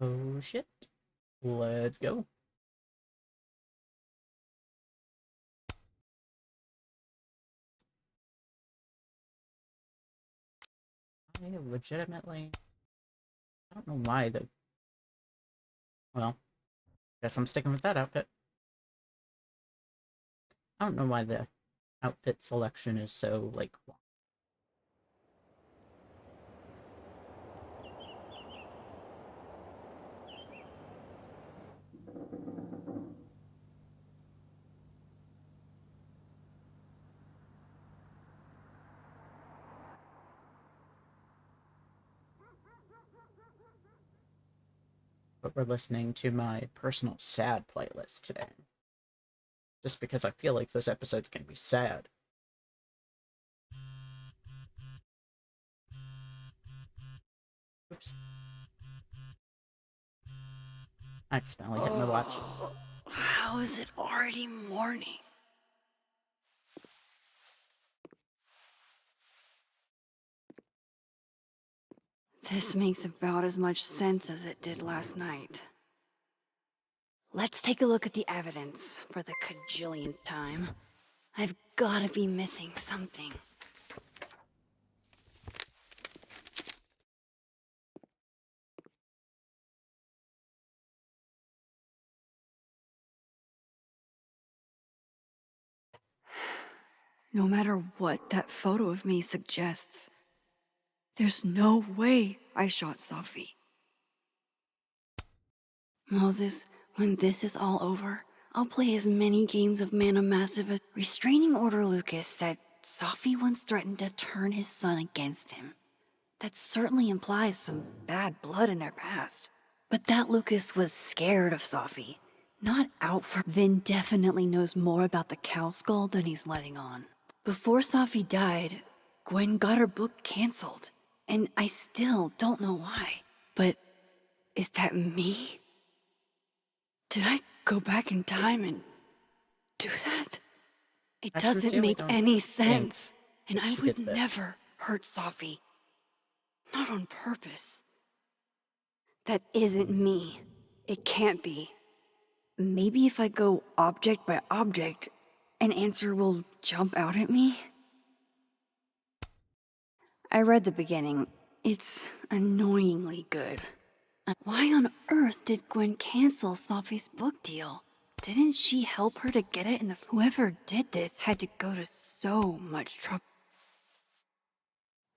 Oh shit. Let's go. I legitimately... I don't know why the... Well, guess I'm sticking with that outfit. I don't know why the outfit selection is so, like... But we're listening to my personal sad playlist today. Just because I feel like this episode's gonna be sad. Oops. I accidentally hit my watch. How is it already morning? This makes about as much sense as it did last night. Let's take a look at the evidence for the cajillionth time. I've gotta be missing something. No matter what that photo of me suggests, there's no way I shot Safi. Moses, when this is all over, I'll play as many games of Mana Massive as Restraining Order Lucas said Safi once threatened to turn his son against him. That certainly implies some bad blood in their past. But that Lucas was scared of Safi, not out for... Vin definitely knows more about the cow skull than he's letting on. Before Safi died, Gwen got her book canceled, and I still don't know why. But is that me? Did I go back in time and do that? It doesn't make any sense, and I would never hurt Safi. Not on purpose. That isn't me. It can't be. Maybe if I go object by object, an answer will jump out at me? I read the beginning. It's annoyingly good. Why on earth did Gwen cancel Safi's book deal? Didn't she help her to get it, and whoever did this had to go to so much trouble?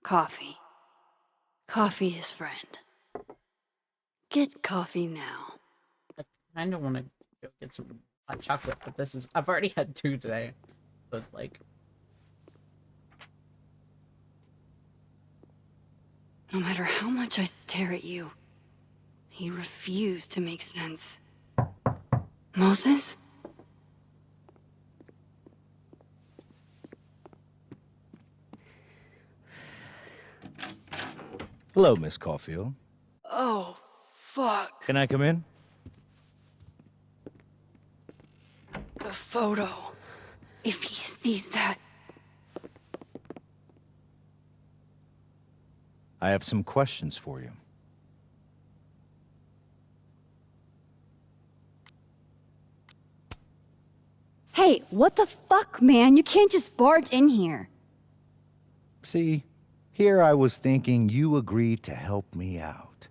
Coffee. Coffee is friend. Get coffee now. I kind of want to go get some hot chocolate, but this is... I've already had 2 today. So it's like... No matter how much I stare at you, you refuse to make sense. Moses? Hello, Miss Caulfield. Oh, fuck. Can I come in? The photo. If he sees that... I have some questions for you. Hey, what the fuck, man? You can't just barge in here. See, here I was thinking you agreed to help me out.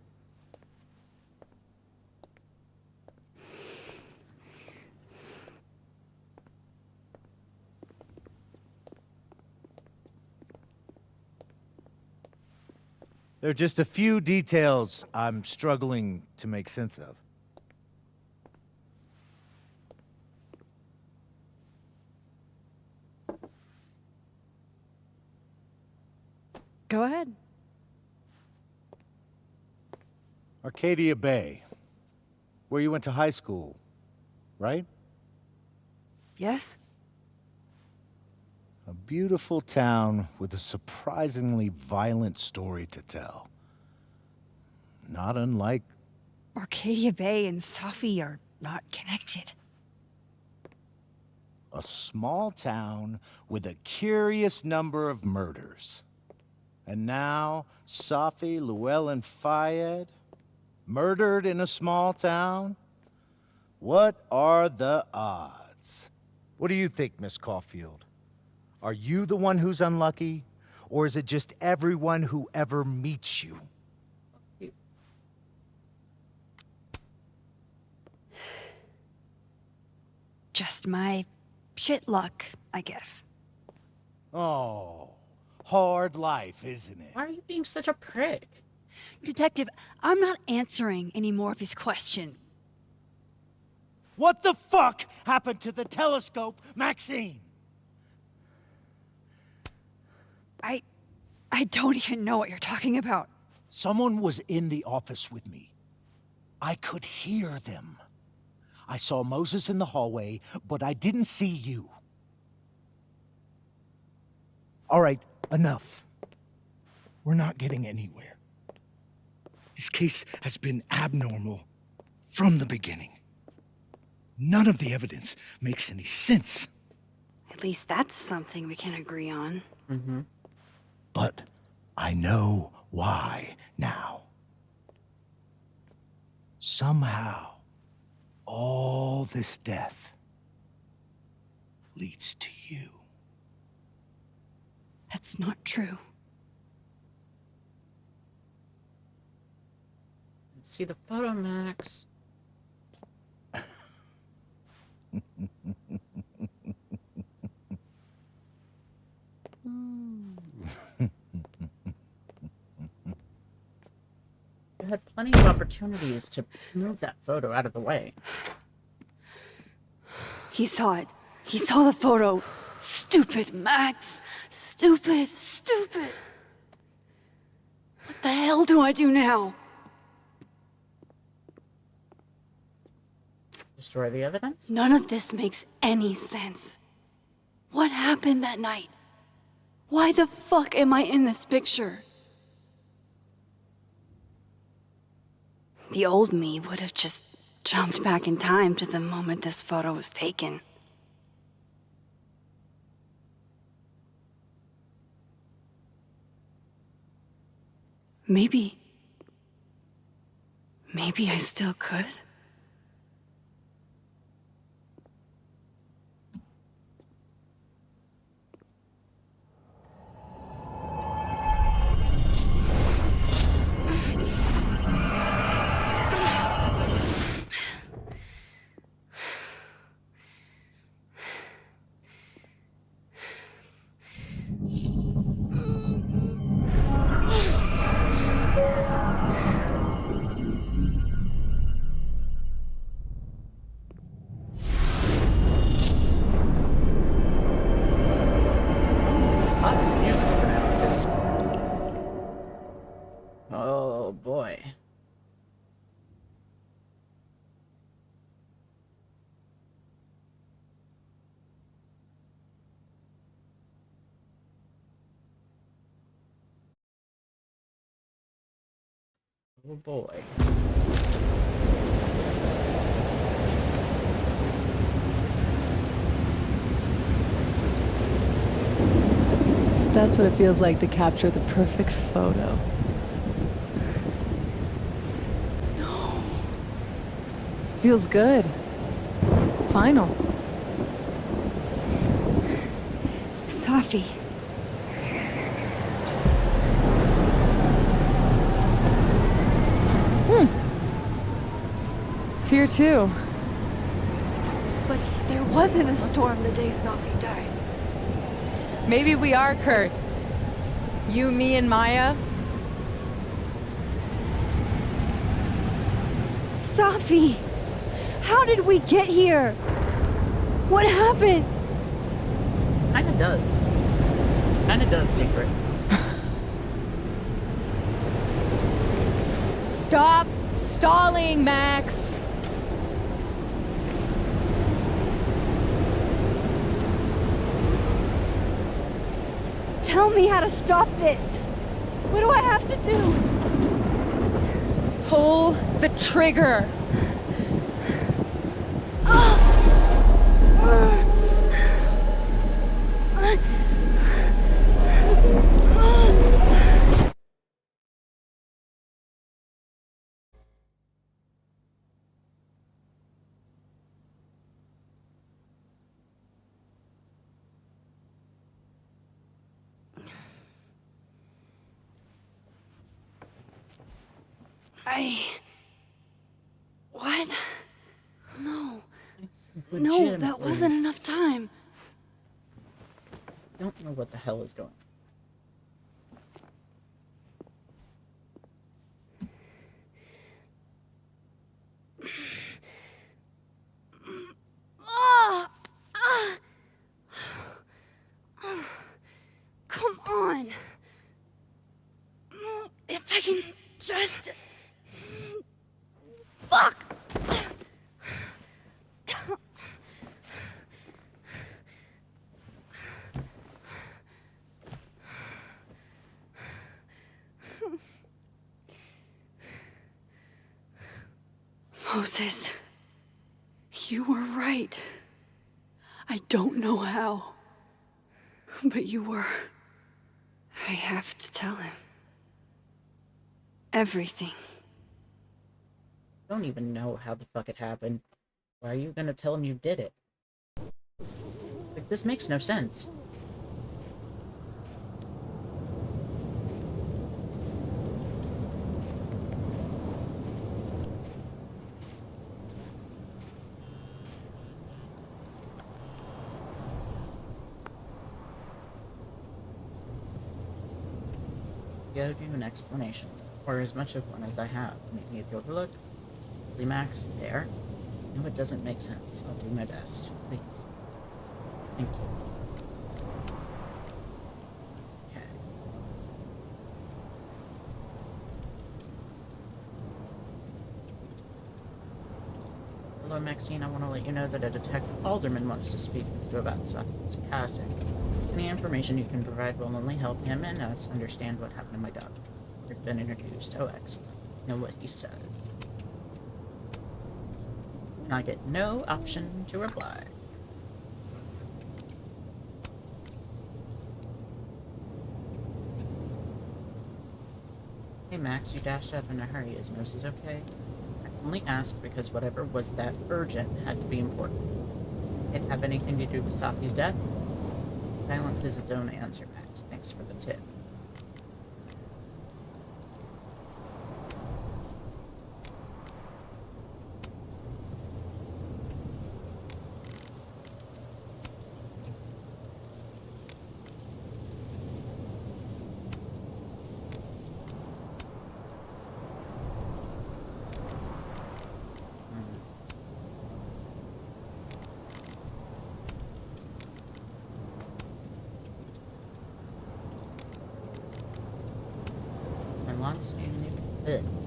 There are just a few details I'm struggling to make sense of. Go ahead. Arcadia Bay, where you went to high school, right? Yes? A beautiful town with a surprisingly violent story to tell. Not unlike... Arcadia Bay and Safi are not connected. a small town with a curious number of murders. And now, Safi, Llewellyn Fayed? Murdered in a small town? What are the odds? What do you think, Miss Caulfield? Are you the one who's unlucky? Or is it just everyone who ever meets you? Just my shit luck, I guess. Oh, hard life, isn't it? Why are you being such a prick? Detective, I'm not answering any more of his questions. What the fuck happened to the telescope, Maxine? I don't even know what you're talking about. Someone was in the office with me. I could hear them. I saw Moses in the hallway, but I didn't see you. All right, enough. We're not getting anywhere. This case has been abnormal from the beginning. None of the evidence makes any sense. At least that's something we can agree on. Mm-hmm. But I know why now. Somehow, all this death leads to you. That's not true. See the photo, Max. You had plenty of opportunities to move that photo out of the way. He saw it. He saw the photo. Stupid, Max. Stupid, stupid. What the hell do I do now? Destroy the evidence? None of this makes any sense. What happened that night? Why the fuck am I in this picture? The old me would have just jumped back in time to the moment this photo was taken. Maybe I still could. Lots of music coming out of this. Oh boy. Oh boy. So that's what it feels like to capture the perfect photo. No. Feels good. Final. Sophie. It's here too. But there wasn't a storm the day Sophie died. Maybe we are cursed. You, me, and Maya. Sophie! How did we get here? What happened? Kinda does, Secret. Stop stalling, Max! Tell me how to stop this. What do I have to do? Pull the trigger. What? No. No, Legitimately that wasn't enough time. don't know what the hell is going on. Come on. If I can just... Fuck! Moses, you were right. I don't know how, but you were. I have to tell him. Everything. Don't even know how the fuck it happened. Why are you gonna tell him you did it? Like, this makes no sense. You gotta do an explanation, or as much of one as I have. Maybe the overlook, Max, there. No, it doesn't make sense. I'll do my best. Please. Thank you. Okay. Hello, Maxine. I want to let you know that a Detective Alderman wants to speak with you about Sutton's passing. Any information you can provide will only help him and us understand what happened to my daughter. We've been introduced. Oh, excellent. Know what he said. And I get no option to reply. Hey Max, you dashed up in a hurry. Is Moses okay? I only asked because whatever was that urgent had to be important. It have anything to do with Safi's death? Silence is its own answer, Max. Thanks for the tip.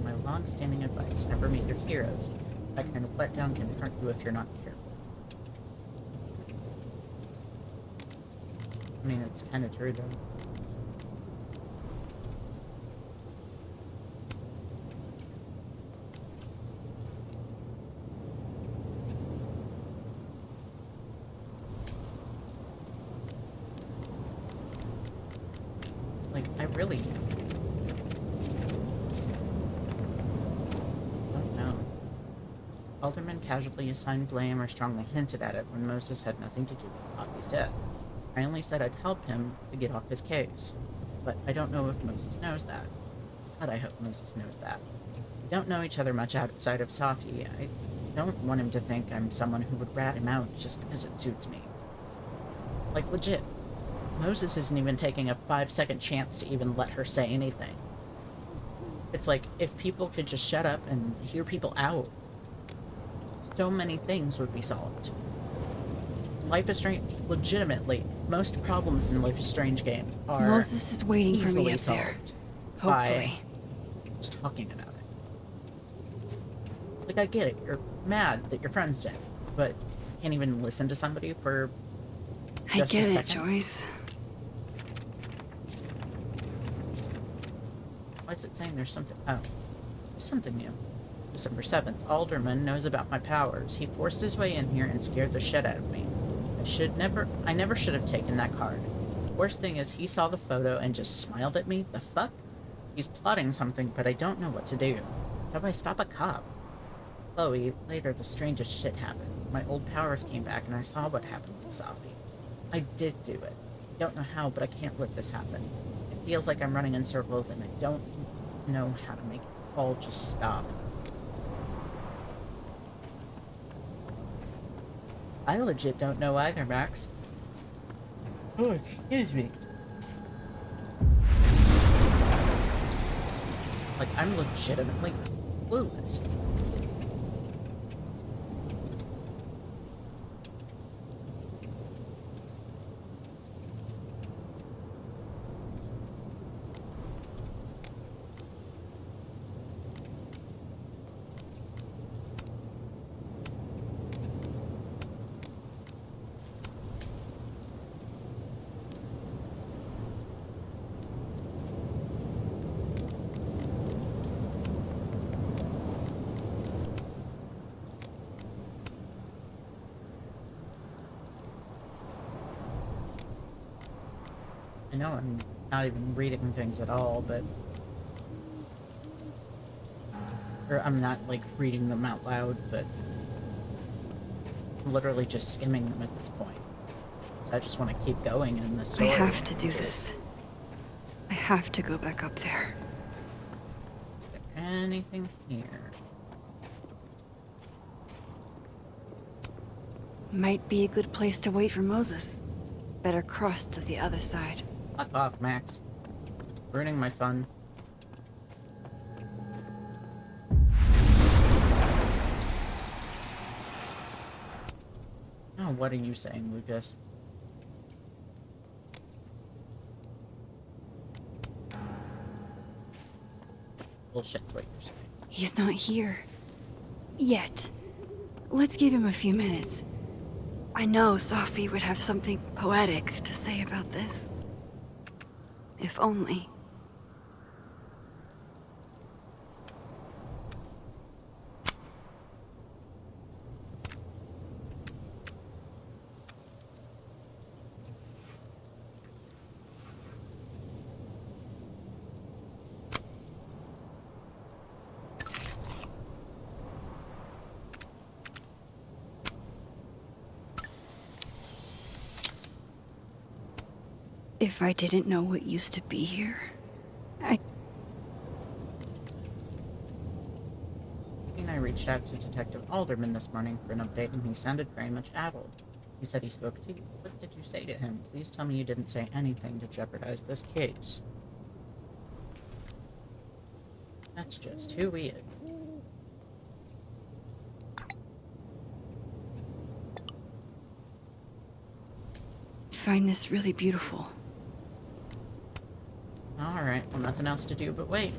My long-standing advice, never meet your heroes. That kind of letdown can hurt you if you're not careful. I mean, it's kind of true, though. Like, I really... Alderman casually assigned blame or strongly hinted at it when Moses had nothing to do with Safi's death. I only said I'd help him to get off his case, but I don't know if Moses knows that. God, I hope Moses knows that. We don't know each other much outside of Safi. I don't want him to think I'm someone who would rat him out just because it suits me. Like, legit. Moses isn't even taking a 5-second chance to even let her say anything. It's like, if people could just shut up and hear people out, so many things would be solved. Life is Strange, legitimately, most problems in Life is Strange games are Moses is waiting for me up there. Hopefully. By just talking about it. Like, I get it, you're mad that your friend's dead, but you can't even listen to somebody for just a second. I get it, Joyce. Why is it saying there's something? Oh, there's something new. December 7th, Alderman knows about my powers. He forced his way in here and scared the shit out of me. I never should have taken that card. Worst thing is he saw the photo and just smiled at me. The fuck? He's plotting something, but I don't know what to do. How do I stop a cop? Chloe, later the strangest shit happened. My old powers came back and I saw what happened with Safi. I did do it. I don't know how, but I can't let this happen. It feels like I'm running in circles and I don't know how to make it all just stop. I legit don't know either, Max. Oh, excuse me. Like, I'm legitimately clueless. I know I'm not even reading things at all, but... Or I'm not, like, reading them out loud, but... I'm literally just skimming them at this point. So I just want to keep going in the story. I have to do this. I have to go back up there. Is there anything here? Might be a good place to wait for Moses. Better cross to the other side. Fuck off, Max. Ruining my fun. Oh, what are you saying, Lucas? Bullshit's what you're saying. He's not here. Yet. Let's give him a few minutes. I know Sophie would have something poetic to say about this. If only. If I didn't know what used to be here, I reached out to Detective Alderman this morning for an update, and he sounded very much addled. He said he spoke to you. What did you say to him? Please tell me you didn't say anything to jeopardize this case. That's just too weird. I find this really beautiful. Alright, well, nothing else to do but wait.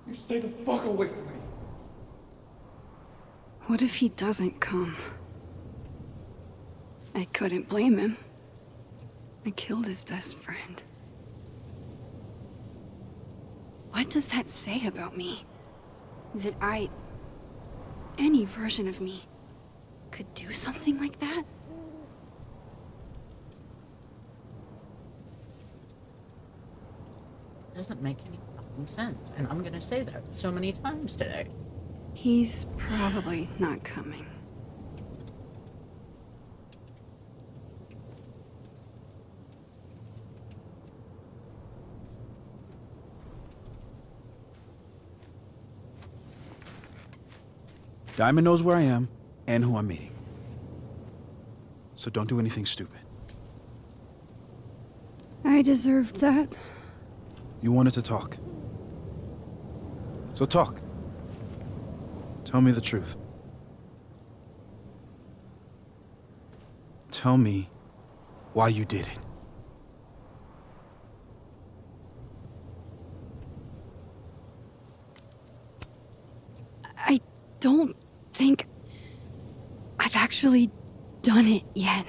You stay the fuck away from me. What if he doesn't come? I couldn't blame him. I killed his best friend. What does that say about me? That any version of me, could do something like that? It doesn't make any fucking sense, and I'm gonna say that so many times today. He's probably not coming. Diamond knows where I am and who I'm meeting. So don't do anything stupid. I deserved that. You wanted to talk. So talk. Tell me the truth. Tell me why you did it. I don't think I've actually done it yet.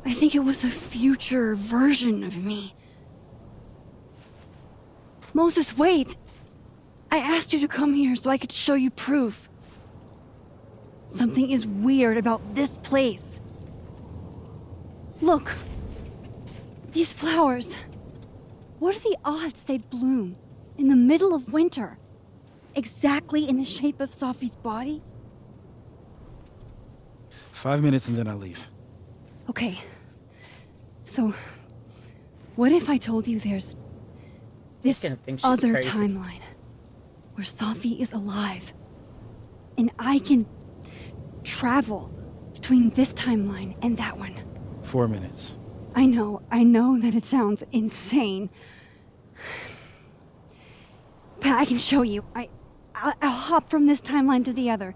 I think it was a future version of me. Moses, wait! I asked you to come here so I could show you proof. Something is weird about this place. Look. These flowers. What are the odds they'd bloom in the middle of winter? Exactly in the shape of Sophie's body? 5 minutes and then I leave. Okay. So, what if I told you there's this gonna think she's other crazy. timeline where Safi is alive, and I can travel between this timeline and that one? 4 minutes. I know that it sounds insane, but I can show you. I'll hop from this timeline to the other.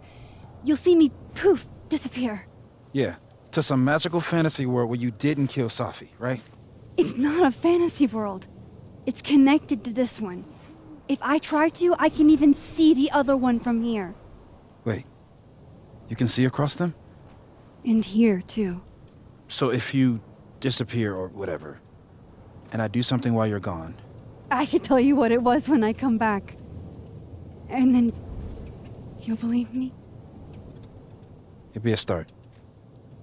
You'll see me poof disappear. Yeah, to some magical fantasy world where you didn't kill Safi, right? It's not a fantasy world. It's connected to this one. If I try to, I can even see the other one from here. Wait, you can see across them? And here, too. So if you disappear or whatever, and I do something while you're gone, I can tell you what it was when I come back. And then you'll believe me? it'd be a start.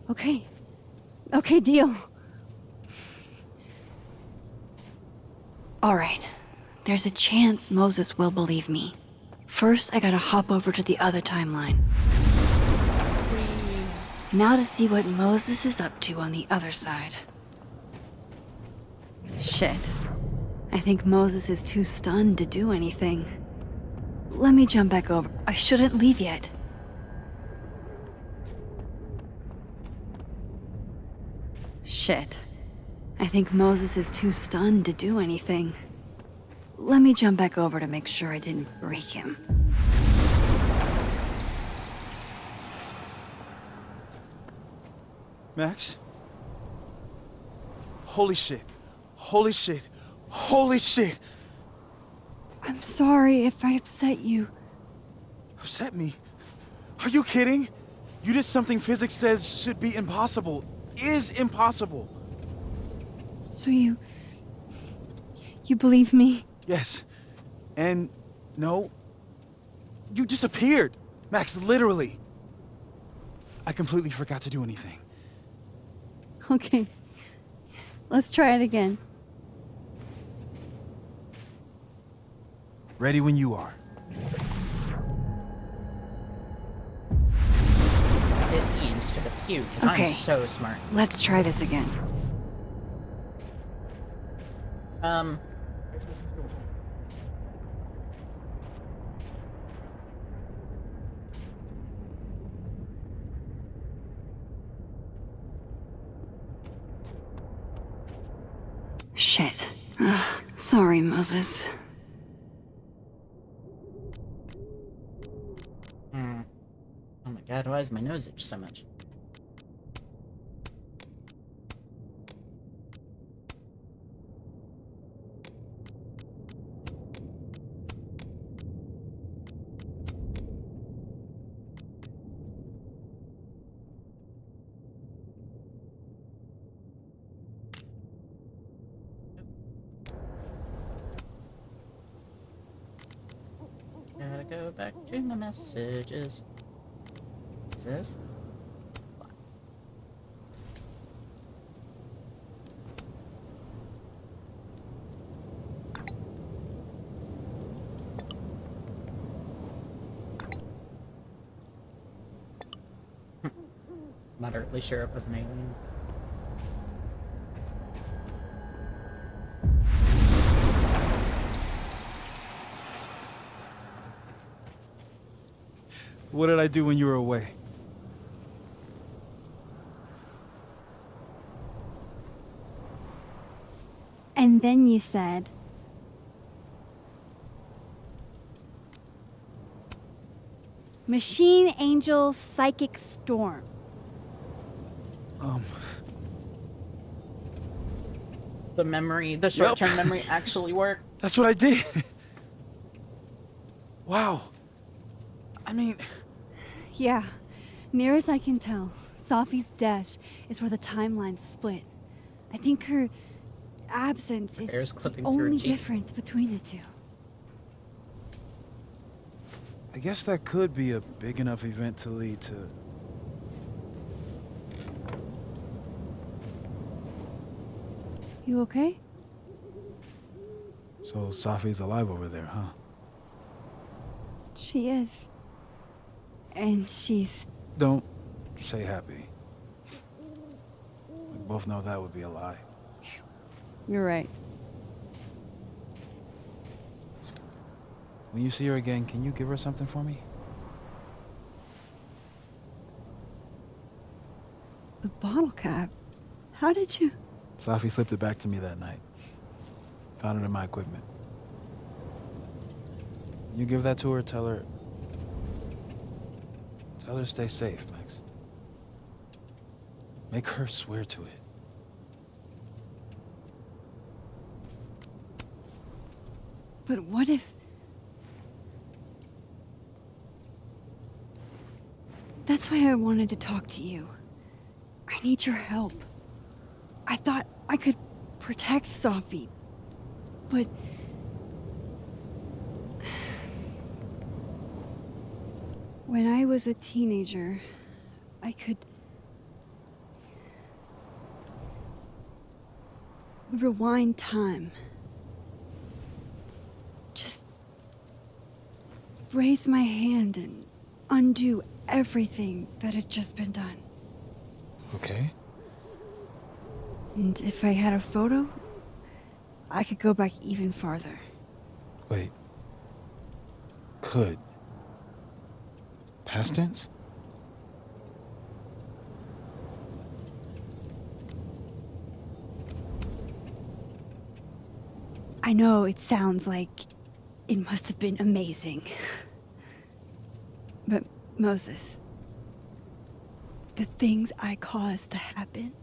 Okay. Okay, deal. All right. There's a chance Moses will believe me. First, I gotta hop over to the other timeline. Now to see what Moses is up to on the other side. Shit. I think Moses is too stunned to do anything. Let me jump back over. I shouldn't leave yet. Shit. I think Moses is too stunned to do anything. Let me jump back over to make sure I didn't break him. Max? Holy shit. Holy shit. Holy shit! I'm sorry if I upset you. Upset me? Are you kidding? You did something physics says should be impossible. Is impossible. So you believe me? Yes. And no. You disappeared. Max, literally. I completely forgot to do anything. Okay. Let's try it again. Ready when you are. Hit E instead of Q, because Okay. I'm so smart. Let's try this again. Shit. Sorry, Moses. Oh my god, why is my nose itch so much? Gotta go back to my messages. What's this? Moderately sure it wasn't aliens. What did I do when you were away? And then you said... Machine Angel Psychic Storm. The short-term memory actually worked. That's what I did. Wow. I mean... Yeah. Near as I can tell, Safi's death is where the timelines split. I think her absence is hair's the clipping through her only cheek. difference between the two. I guess that could be a big enough event to lead to... You okay? So Safi's alive over there, huh? She is. And she's... Don't say happy. We both know that would be a lie. You're right. When you see her again, can you give her something for me? The bottle cap? How did you? Sophie slipped it back to me that night. Found it in my equipment. You give that to her, tell her to stay safe, Max. Make her swear to it. But what if... That's why I wanted to talk to you. I need your help. I thought I could protect Sophie, but... When I was a teenager, I could... rewind time. Just raise my hand and undo everything that had just been done. Okay? And if I had a photo, I could go back even farther. Wait. Could. Past tense? I know it sounds like it must have been amazing. But Moses, the things I caused to happen,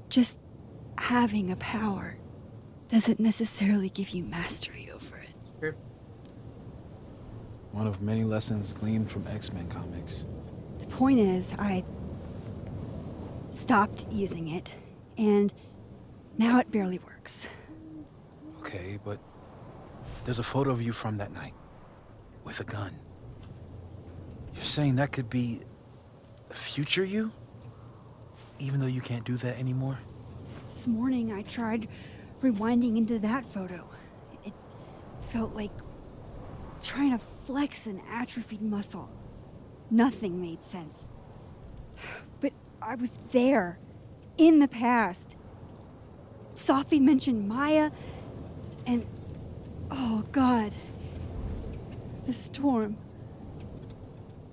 just having a power doesn't necessarily give you mastery over it. True. One of many lessons gleaned from X-Men comics. The point is, I stopped using it, and now it barely works. Okay, but there's a photo of you from that night. With a gun. You're saying that could be a future you? Even though you can't do that anymore? This morning I tried rewinding into that photo. It felt like trying to flex an atrophied muscle. Nothing made sense. But I was there, in the past. Sophie mentioned Maya, and oh God, the storm.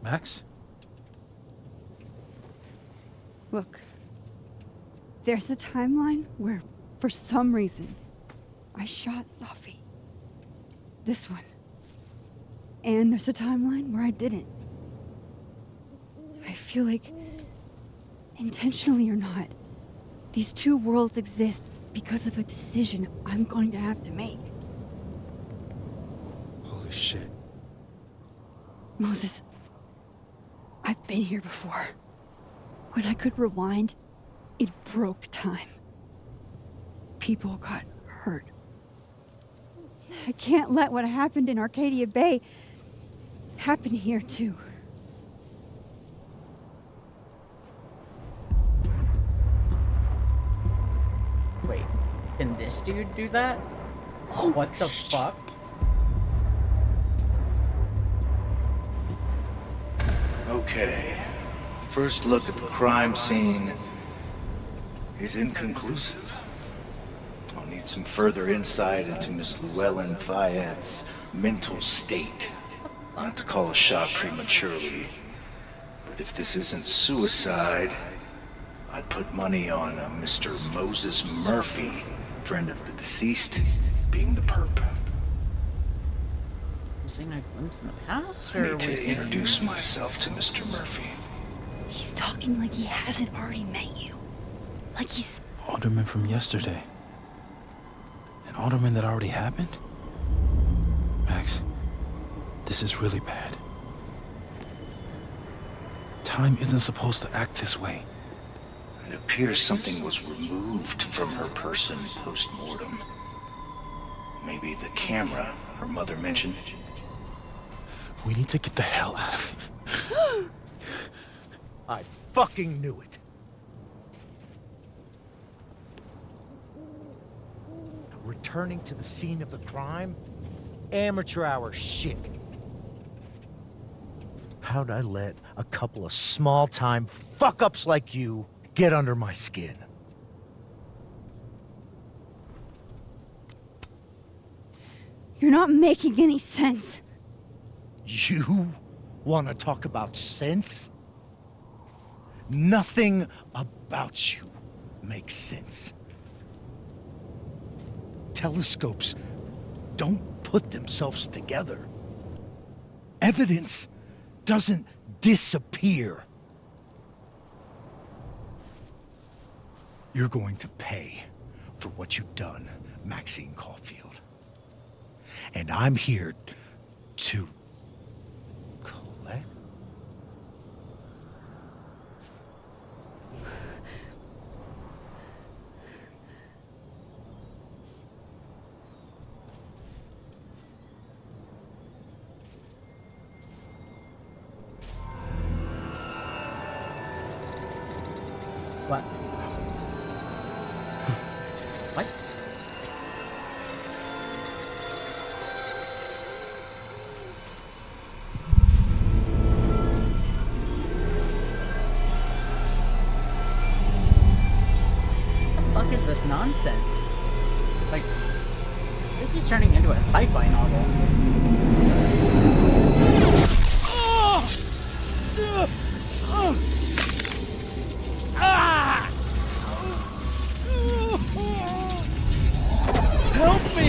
Max? Look, there's a timeline where, for some reason, I shot Sophie. This one. And there's a timeline where I didn't. I feel like, intentionally or not, these two worlds exist because of a decision I'm going to have to make. Holy shit. Moses, I've been here before. When I could rewind, it broke time. People got hurt. I can't let what happened in Arcadia Bay happen here too. Wait, can this dude do that? Oh, What the fuck? Okay. First look at the crime scene is inconclusive. I'll need some further insight into Miss Llewellyn Fayette's mental state. Not to call a shot prematurely, but if this isn't suicide, I'd put money on a Mr. Moses Murphy, friend of the deceased, being the perp. We seen a glimpse in the past, I or need we to seen introduce myself to Mr. Murphy. He's talking like he hasn't already met you. Like he's... Alderman from yesterday. An alderman that already happened? Max, this is really bad. Time isn't supposed to act this way. It appears something was removed from her person post-mortem. Maybe the camera her mother mentioned. We need to get the hell out of here. I fucking knew it. Returning to the scene of the crime? Amateur hour shit. How'd I let a couple of small-time fuck-ups like you get under my skin? You're not making any sense. You want to talk about sense? Nothing about you makes sense. Telescopes don't put themselves together. Evidence doesn't disappear. You're going to pay for what you've done, Maxine Caulfield. And I'm here to collect. What? What? What the fuck is this nonsense? Like, this is turning into a sci-fi novel. Help me!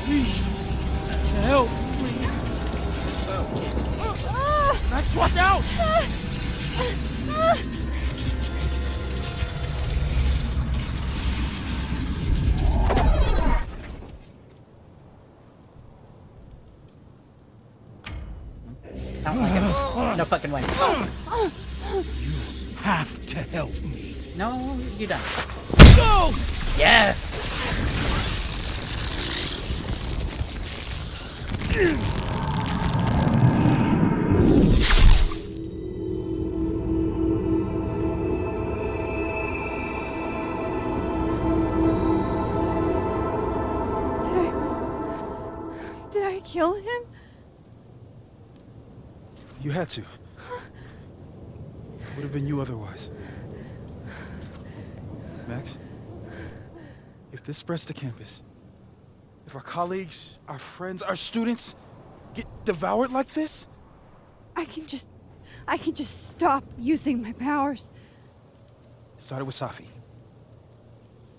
Please, help, please. Max, watch out! I don't like it. No fucking way. Have to help me. No, you don't. Go! Yes! Did I kill him? You had to. Would have been you otherwise. Max, if this spreads to campus, if our colleagues, our friends, our students get devoured like this, I can just stop using my powers. it started with Safi.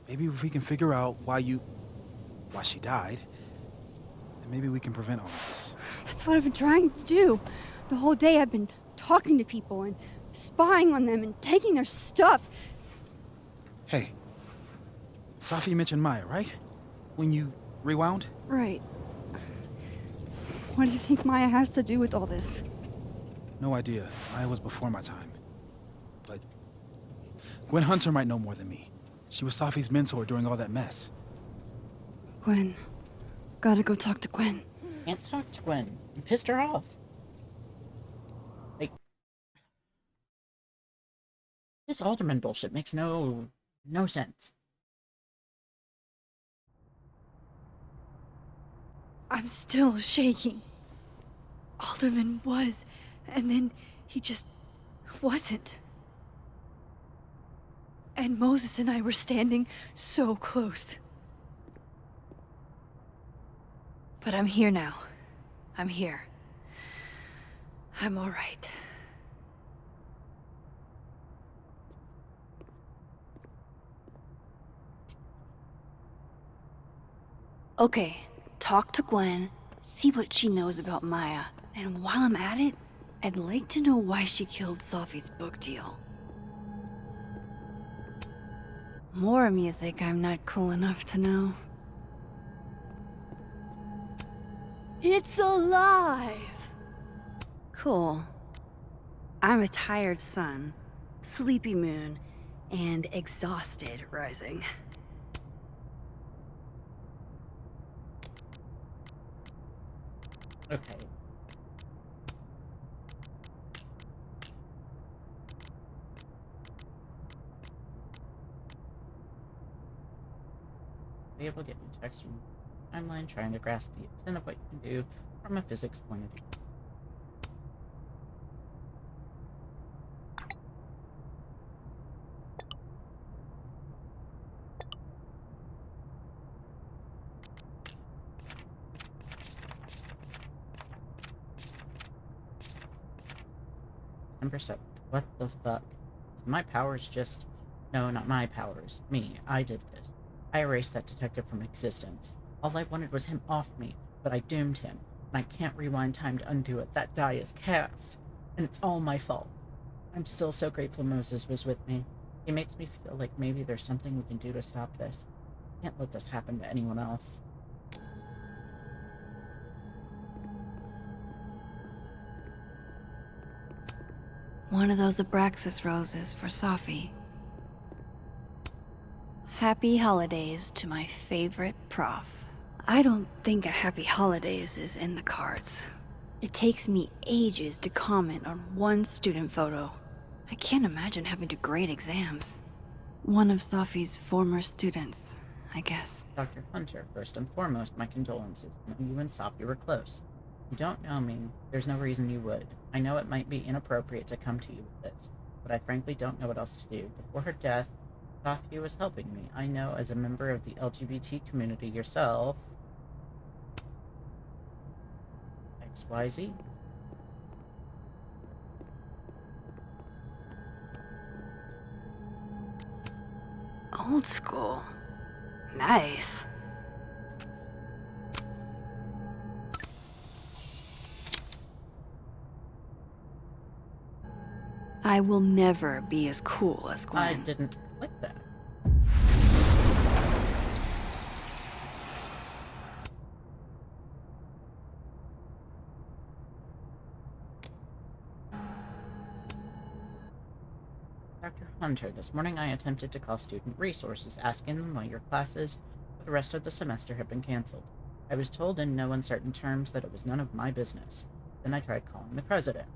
Maybe if we can figure out why she died, then maybe we can prevent all of this. That's what I've been trying to do. The whole day I've been talking to people and spying on them and taking their stuff. Hey, Safi mentioned Maya, right? When you rewound? Right. What do you think Maya has to do with all this? No idea. Maya was before my time. But Gwen Hunter might know more than me. She was Safi's mentor during all that mess. Gwen. Gotta go talk to Gwen. Can't talk to Gwen. You pissed her off. Like, this alderman bullshit makes no sense. I'm still shaking. Alderman was, and then he just wasn't. And Moses and I were standing so close. But I'm here now. I'm here. I'm all right. Okay, talk to Gwen, see what she knows about Maya, and while I'm at it, I'd like to know why she killed Sophie's book deal. More music I'm not cool enough to know. It's alive! Cool. I'm a tired sun, sleepy moon, and exhausted rising. Okay. be able to get me text from the timeline trying to grasp the extent of what you can do from a physics point of view. December 7th. What the fuck? My powers just... No, not my powers. Me. I did this. I erased that detective from existence. All I wanted was him off me, but I doomed him, and I can't rewind time to undo it. That die is cast, and it's all my fault. I'm still so grateful Moses was with me. He makes me feel like maybe there's something we can do to stop this. I can't let this happen to anyone else. One of those Abraxas roses for Safi. Happy holidays to my favorite prof. I don't think a happy holidays is in the cards. It takes me ages to comment on one student photo. I can't imagine having to grade exams. One of Safi's former students, I guess. Dr. Hunter, first and foremost, my condolences. I know you and Safi were close. You don't know me. There's no reason you would. I know it might be inappropriate to come to you with this, but I frankly don't know what else to do. Before her death, Safi was helping me. I know as a member of the LGBT community yourself... XYZ? Old school. Nice. I will never be as cool as Gwen. I didn't click that. Dr. Hunter, this morning I attempted to call student resources, asking them why your classes for the rest of the semester had been canceled. I was told in no uncertain terms that it was none of my business. Then I tried calling the president.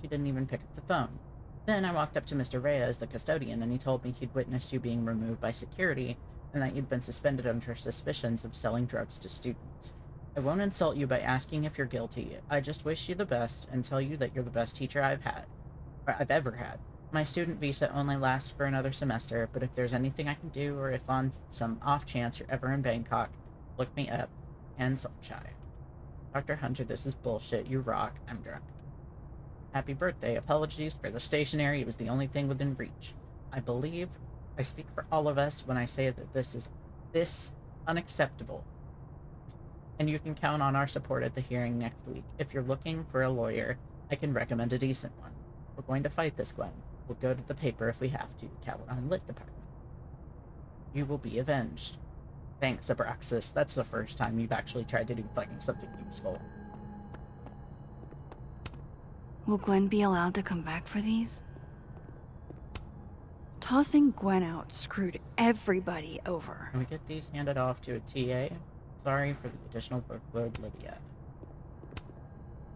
She didn't even pick up the phone. Then I walked up to Mr. Reyes, the custodian, and he told me he'd witnessed you being removed by security and that you'd been suspended under suspicions of selling drugs to students. I won't insult you by asking if you're guilty. I just wish you the best and tell you that you're the best teacher I've ever had. My student visa only lasts for another semester, but if there's anything I can do, or if on some off chance you're ever in Bangkok, look me up. And Sunshine. Dr. Hunter, this is bullshit. You rock. I'm drunk. Happy birthday. Apologies for the stationery. It was the only thing within reach. I believe I speak for all of us when I say that this is unacceptable. And you can count on our support at the hearing next week. If you're looking for a lawyer, I can recommend a decent one. We're going to fight this, Gwen. We'll go to the paper if we have to. Caroline Lit Department. You will be avenged. Thanks, Abraxas. That's the first time you've actually tried to do fucking something useful. Will Gwen be allowed to come back for these? Tossing Gwen out screwed everybody over. Can we get these handed off to a TA? Sorry for the additional workload, Lydia.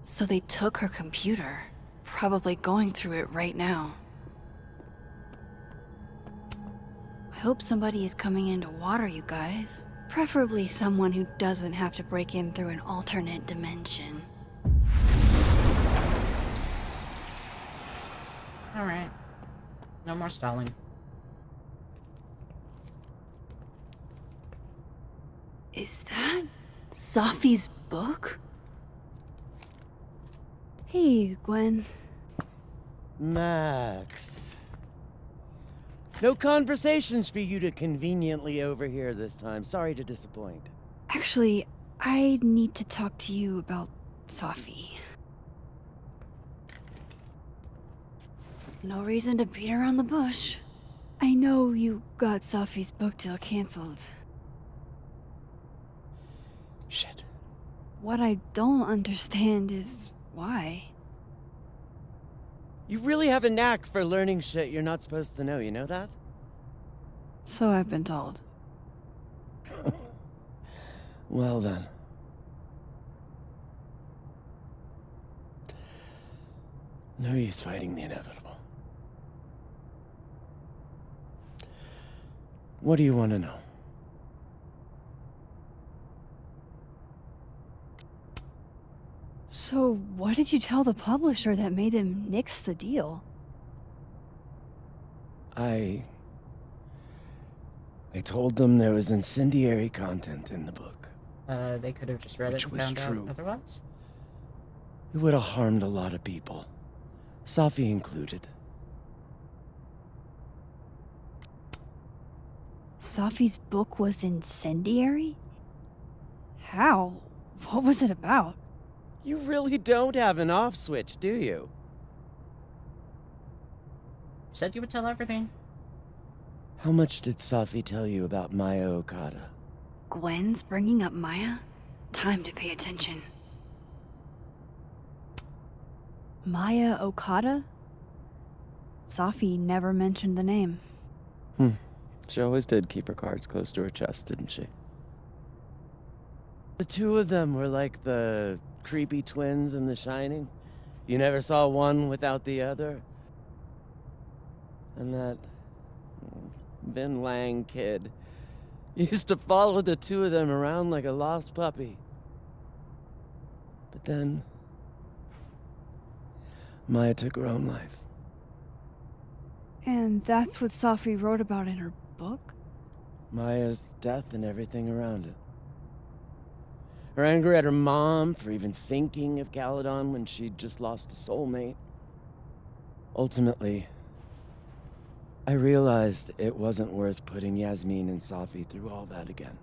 So they took her computer. Probably going through it right now. I hope somebody is coming in to water you guys. Preferably someone who doesn't have to break in through an alternate dimension. Alright. No more stalling. Is that Safi's book? Hey, Gwen. Max. No conversations for you to conveniently overhear this time. Sorry to disappoint. Actually, I need to talk to you about Safi. No reason to beat around the bush. I know you got Safi's book deal canceled. Shit. What I don't understand is why. You really have a knack for learning shit you're not supposed to know, you know that? So I've been told. Well then. No use fighting the inevitable. What do you want to know? So, what did you tell the publisher that made them nix the deal? I told them there was incendiary content in the book. They could have just read Which it and was found true. out otherwise. It would have harmed a lot of people, Safi included. Safi's book was incendiary? How? What was it about? You really don't have an off switch, do you? Said you would tell everything. How much did Safi tell you about Maya Okada? Gwen's bringing up Maya? Time to pay attention. Maya Okada? Safi never mentioned the name. She always did keep her cards close to her chest, didn't she? The two of them were like the creepy twins in The Shining. You never saw one without the other. And that Vin Lang kid used to follow the two of them around like a lost puppy. But then Maya took her own life. And that's what Safi wrote about in her book? Maya's death and everything around it. Her anger at her mom for even thinking of Caledon when she'd just lost a soulmate. Ultimately, I realized it wasn't worth putting Yasmin and Safi through all that again.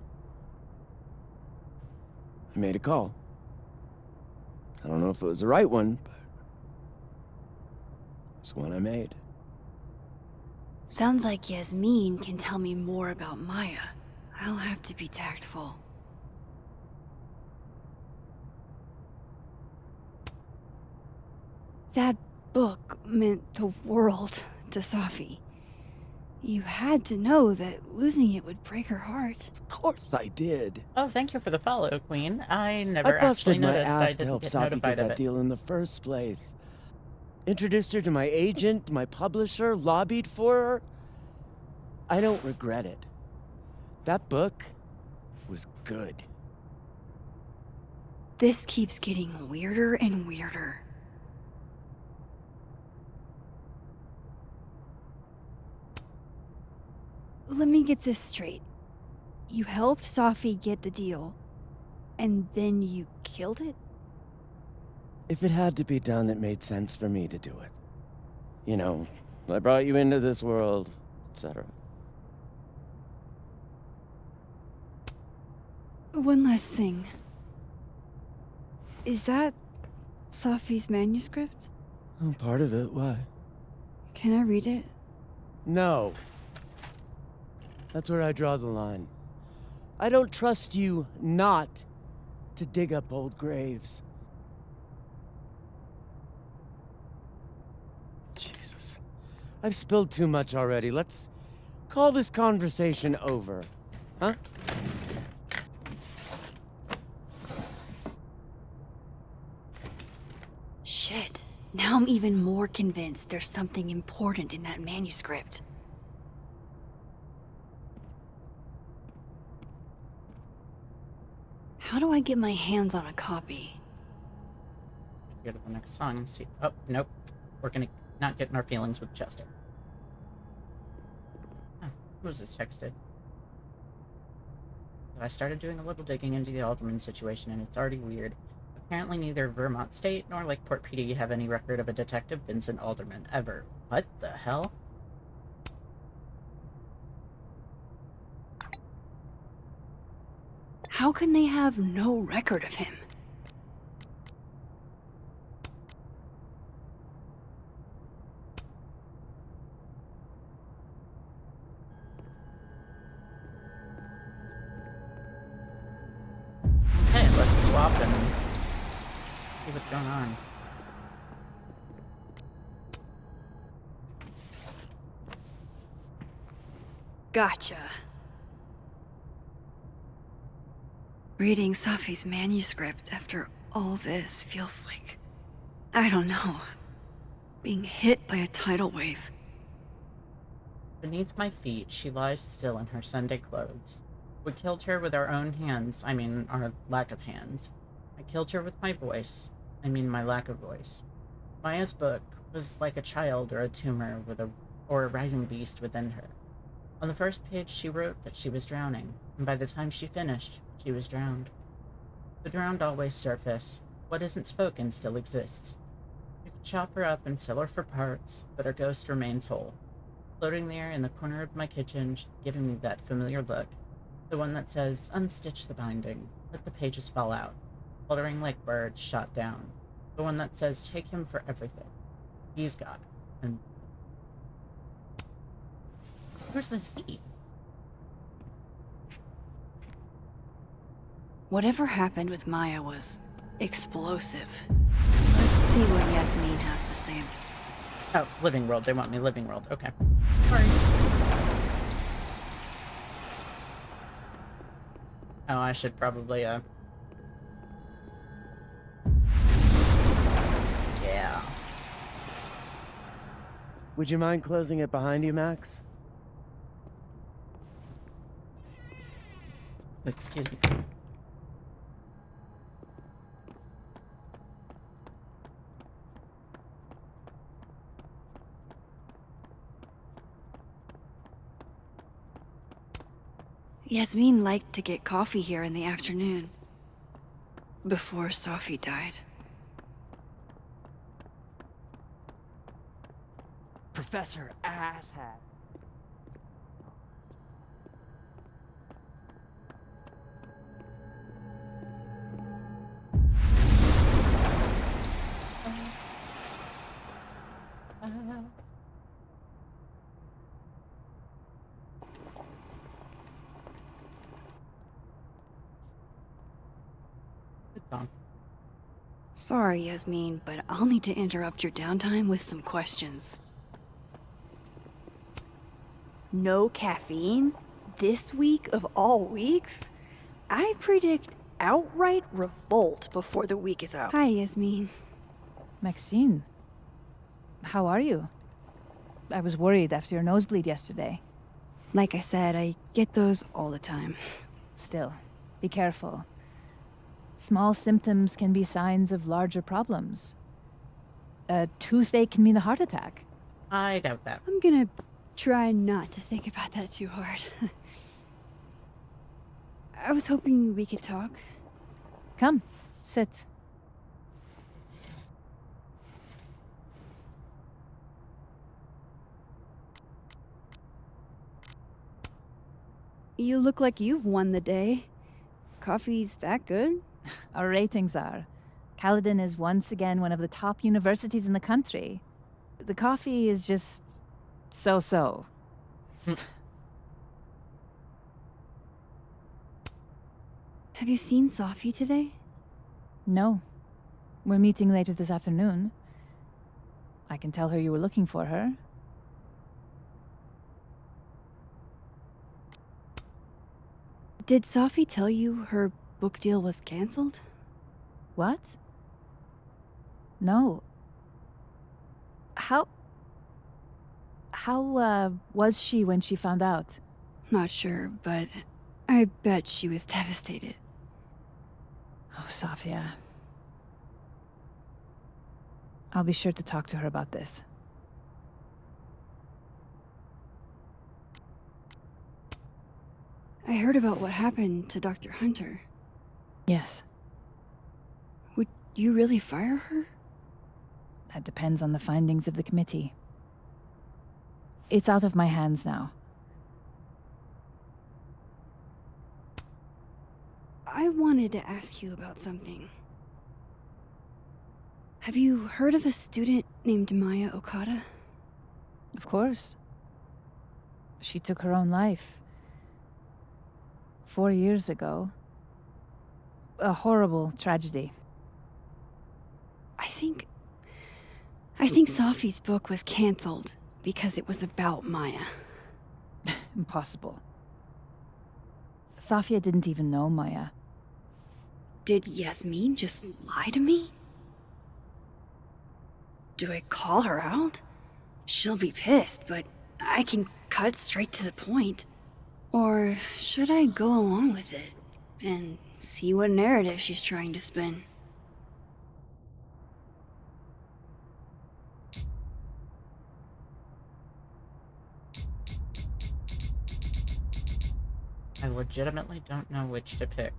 I made a call. I don't know if it was the right one, but it's one I made. Sounds like Yasmin can tell me more about Maya. I'll have to be tactful. That book meant the world to Safi. You had to know that losing it would break her heart. Of course I did. Oh, thank you for the follow, Queen. I never I busted actually my noticed. I ass to didn't help get Safi notified get of that it. deal in the first place. Introduced her to my agent, my publisher, lobbied for her. I don't regret it. That book was good. This keeps getting weirder and weirder. Let me get this straight. You helped Safi get the deal, and then you killed it? If it had to be done, it made sense for me to do it. You know, I brought you into this world, etc. One last thing. Is that Safi's manuscript? Oh, part of it, why? Can I read it? No. That's where I draw the line. I don't trust you not to dig up old graves. Jesus. I've spilled too much already. Let's call this conversation over. Huh? Shit. Now I'm even more convinced there's something important in that manuscript. How do I get my hands on a copy? Go to the next song and see. Oh, nope. We're gonna not get in our feelings with Chester. Oh, who was this texted? I started doing a little digging into the Alderman situation, and it's already weird. Apparently neither Vermont State nor Lakeport PD have any record of a Detective Vincent Alderman, ever. What the hell? How can they have no record of him? Okay, let's swap and see what's going on. Gotcha. Reading Safi's manuscript after all this feels like, I don't know, being hit by a tidal wave. Beneath my feet, she lies still in her Sunday clothes. We killed her with our own hands. I mean, our lack of hands. I killed her with my voice, I mean my lack of voice. Maya's book was like a child or a tumor or a rising beast within her. On the first page, she wrote that she was drowning, and by the time she finished, she was drowned. The drowned always surface. What isn't spoken still exists. You could chop her up and sell her for parts, but her ghost remains whole, floating there in the corner of my kitchen, giving me that familiar look, the one that says, unstitch the binding, let the pages fall out, fluttering like birds shot down, the one that says, take him for everything. He's got it. And where's this he? Whatever happened with Maya was explosive. Let's see what Yasmin has to say. Oh, living world. They want me living world. Okay. Sorry. Oh, I should probably, Yeah. Would you mind closing it behind you, Max? Excuse me. Yasmin liked to get coffee here in the afternoon. Before Sophie died. Professor Asshat. Good song. Sorry, Yasmin, but I'll need to interrupt your downtime with some questions. No caffeine? This week of all weeks? I predict outright revolt before the week is out. Hi, Yasmin. Maxine, how are you? I was worried after your nosebleed yesterday. Like I said, I get those all the time. Still, be careful. Small symptoms can be signs of larger problems. A toothache can mean a heart attack. I doubt that. I'm gonna try not to think about that too hard. I was hoping we could talk. Come, sit. You look like you've won the day. Coffee's that good? Our ratings are. Caledon is once again one of the top universities in the country. The coffee is just so-so. Have you seen Sophie today? No. We're meeting later this afternoon. I can tell her you were looking for her. Did Sophie tell you her book deal was canceled? What? No. How was she when she found out? Not sure, but I bet she was devastated. Oh, Sophia. I'll be sure to talk to her about this. I heard about what happened to Dr. Hunter. Yes, Would you really fire her? that depends on the findings of the committee. It's out of my hands now. I wanted to ask you about something. Have you heard of a student named Maya Okada? Of course. She took her own life. 4 years ago. A horrible tragedy. I think Sophie's book was canceled because it was about Maya. Impossible. Sophia didn't even know Maya. Did Yasmin just lie to me? Do I call her out? She'll be pissed, but I can cut straight to the point. Or should I go along with it? And see what narrative she's trying to spin? What? I think Sophie's book was canceled because it was about Maya. Impossible. Sophia didn't even know Maya. Did Yasmin just lie to me? Do I call her out? She'll be pissed, but I can cut straight to the point. Or should I go along with it and see what narrative she's trying to spin? I legitimately don't know which to pick.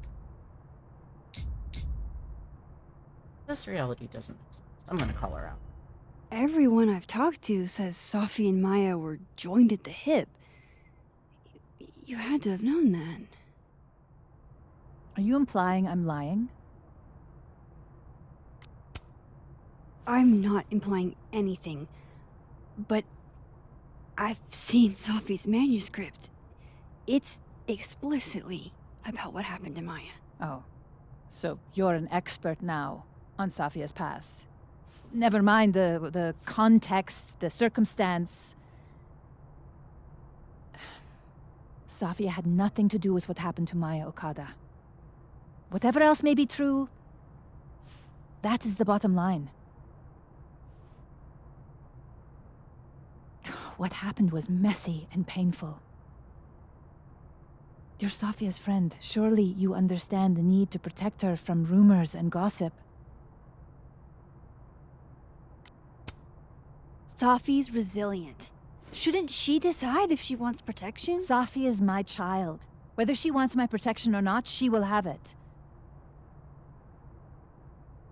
This reality doesn't exist. I'm gonna call her out. Everyone I've talked to says Safi and Maya were joined at the hip. You had to have known that. Are you implying I'm lying? I'm not implying anything, but I've seen Safi's manuscript. It's explicitly about what happened to Maya. Oh, so you're an expert now on Safia's past. Never mind the context, the circumstance. Safia had nothing to do with what happened to Maya Okada. Whatever else may be true, that is the bottom line. What happened was messy and painful. You're Safia's friend. Surely you understand the need to protect her from rumors and gossip. Safi's resilient. Shouldn't she decide if she wants protection? Safi is my child. Whether she wants my protection or not, she will have it.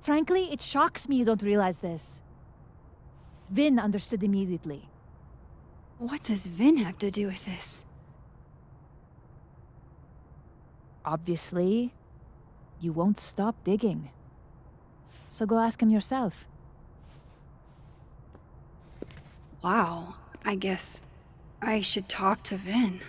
Frankly, it shocks me you don't realize this. Vin understood immediately. What does Vin have to do with this? Obviously, you won't stop digging. So go ask him yourself. Wow, I guess I should talk to Vin.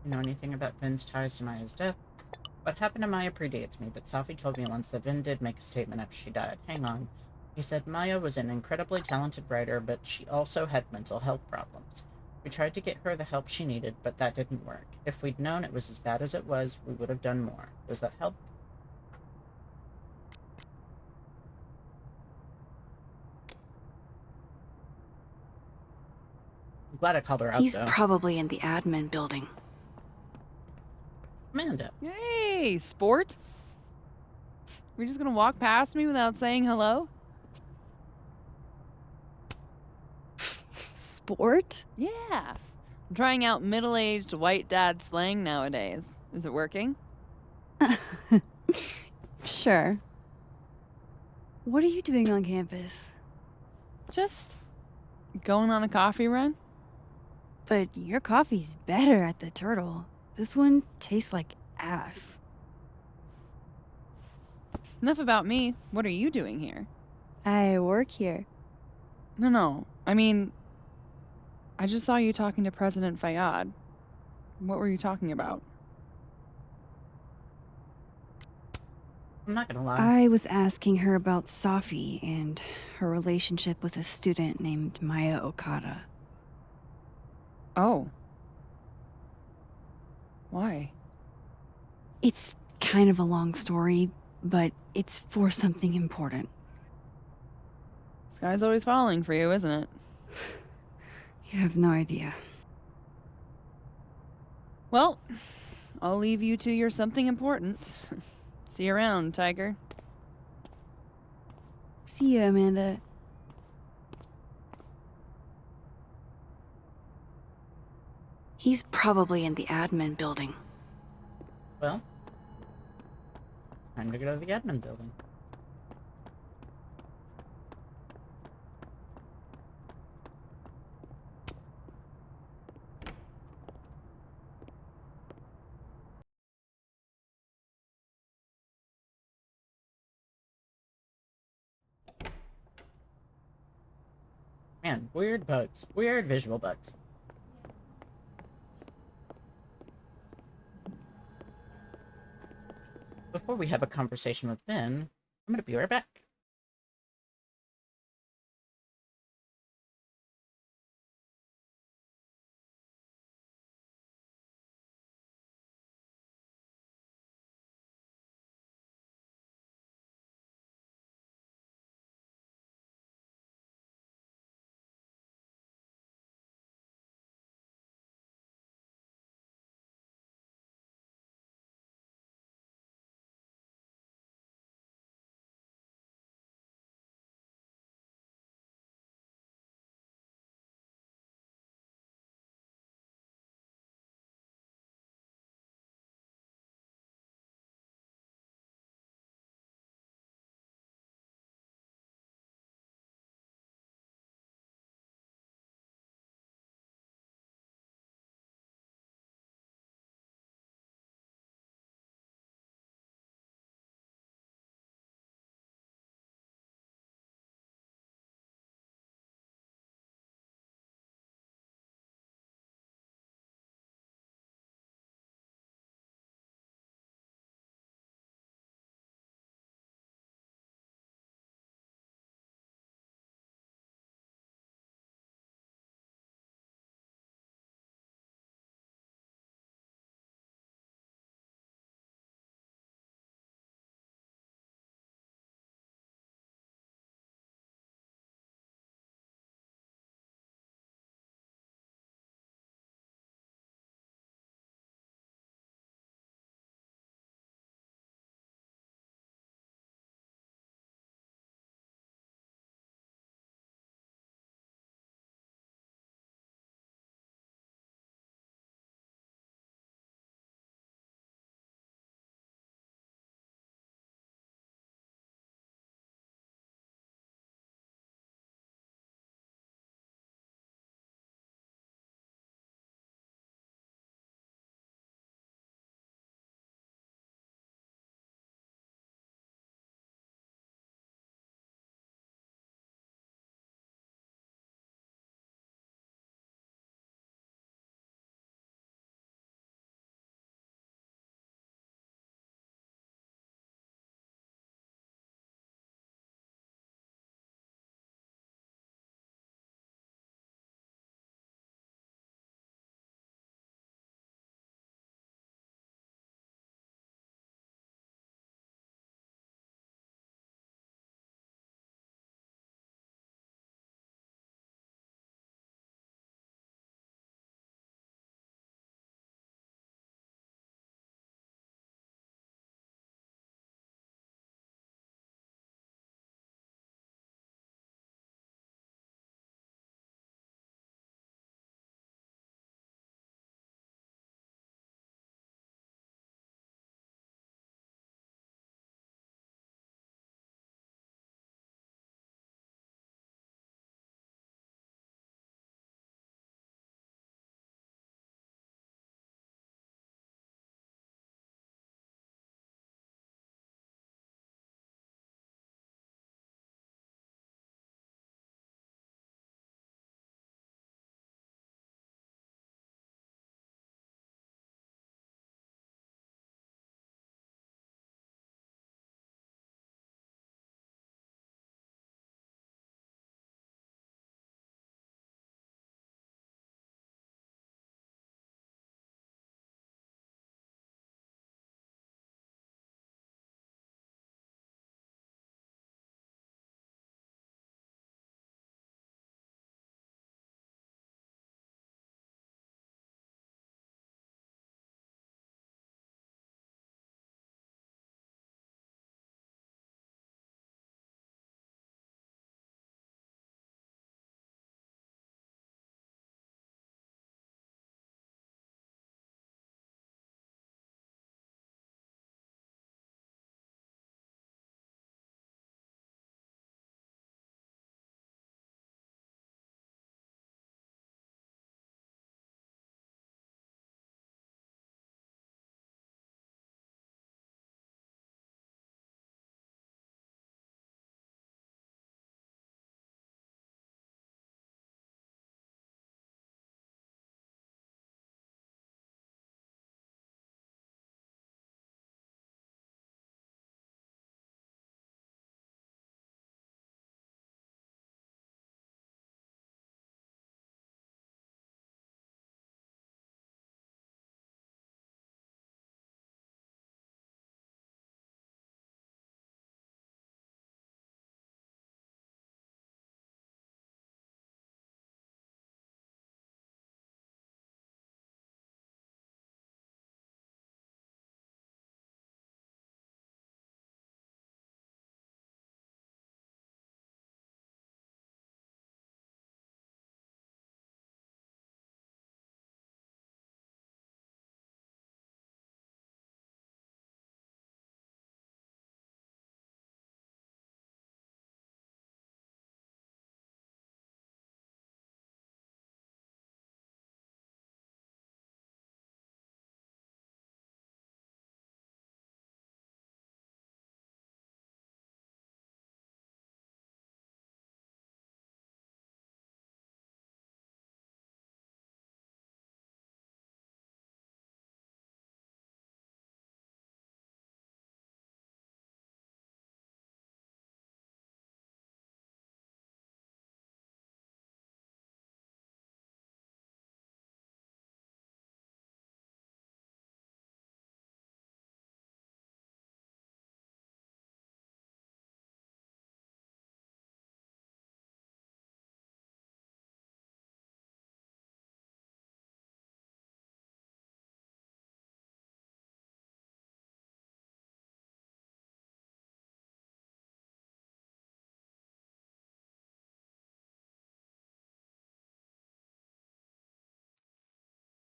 You know anything about Vin's ties to Maya's death? What happened to Maya predates me, but Safi told me once that Vin did make a statement after she died. Hang on. He said Maya was an incredibly talented writer, but she also had mental health problems. We tried to get her the help she needed, but that didn't work. If we'd known it was as bad as it was, we would have done more. Does that help? I'm glad I called her out, He's though. probably in the admin building. Amanda. Hey, sport? We're just gonna walk past me without saying hello? Sport? Yeah. I'm trying out middle-aged white dad slang nowadays. Is it working? Sure. What are you doing on campus? Just going on a coffee run? But your coffee's better at the Turtle. This one tastes like ass. Enough about me. What are you doing here? I work here. No. I mean, I just saw you talking to President Fayyad. What were you talking about? I'm not gonna lie. I was asking her about Safi and her relationship with a student named Maya Okada. Oh. Why? It's kind of a long story, but it's for something important. Sky's always falling for you, isn't it? You have no idea. Well, I'll leave you to your something important. See you around, Tiger. See you, Amanda. He's probably in the admin building. Well, time to go to the admin building. Man, weird bugs. Weird visual bugs. Before we have a conversation with Ben, I'm gonna be right back.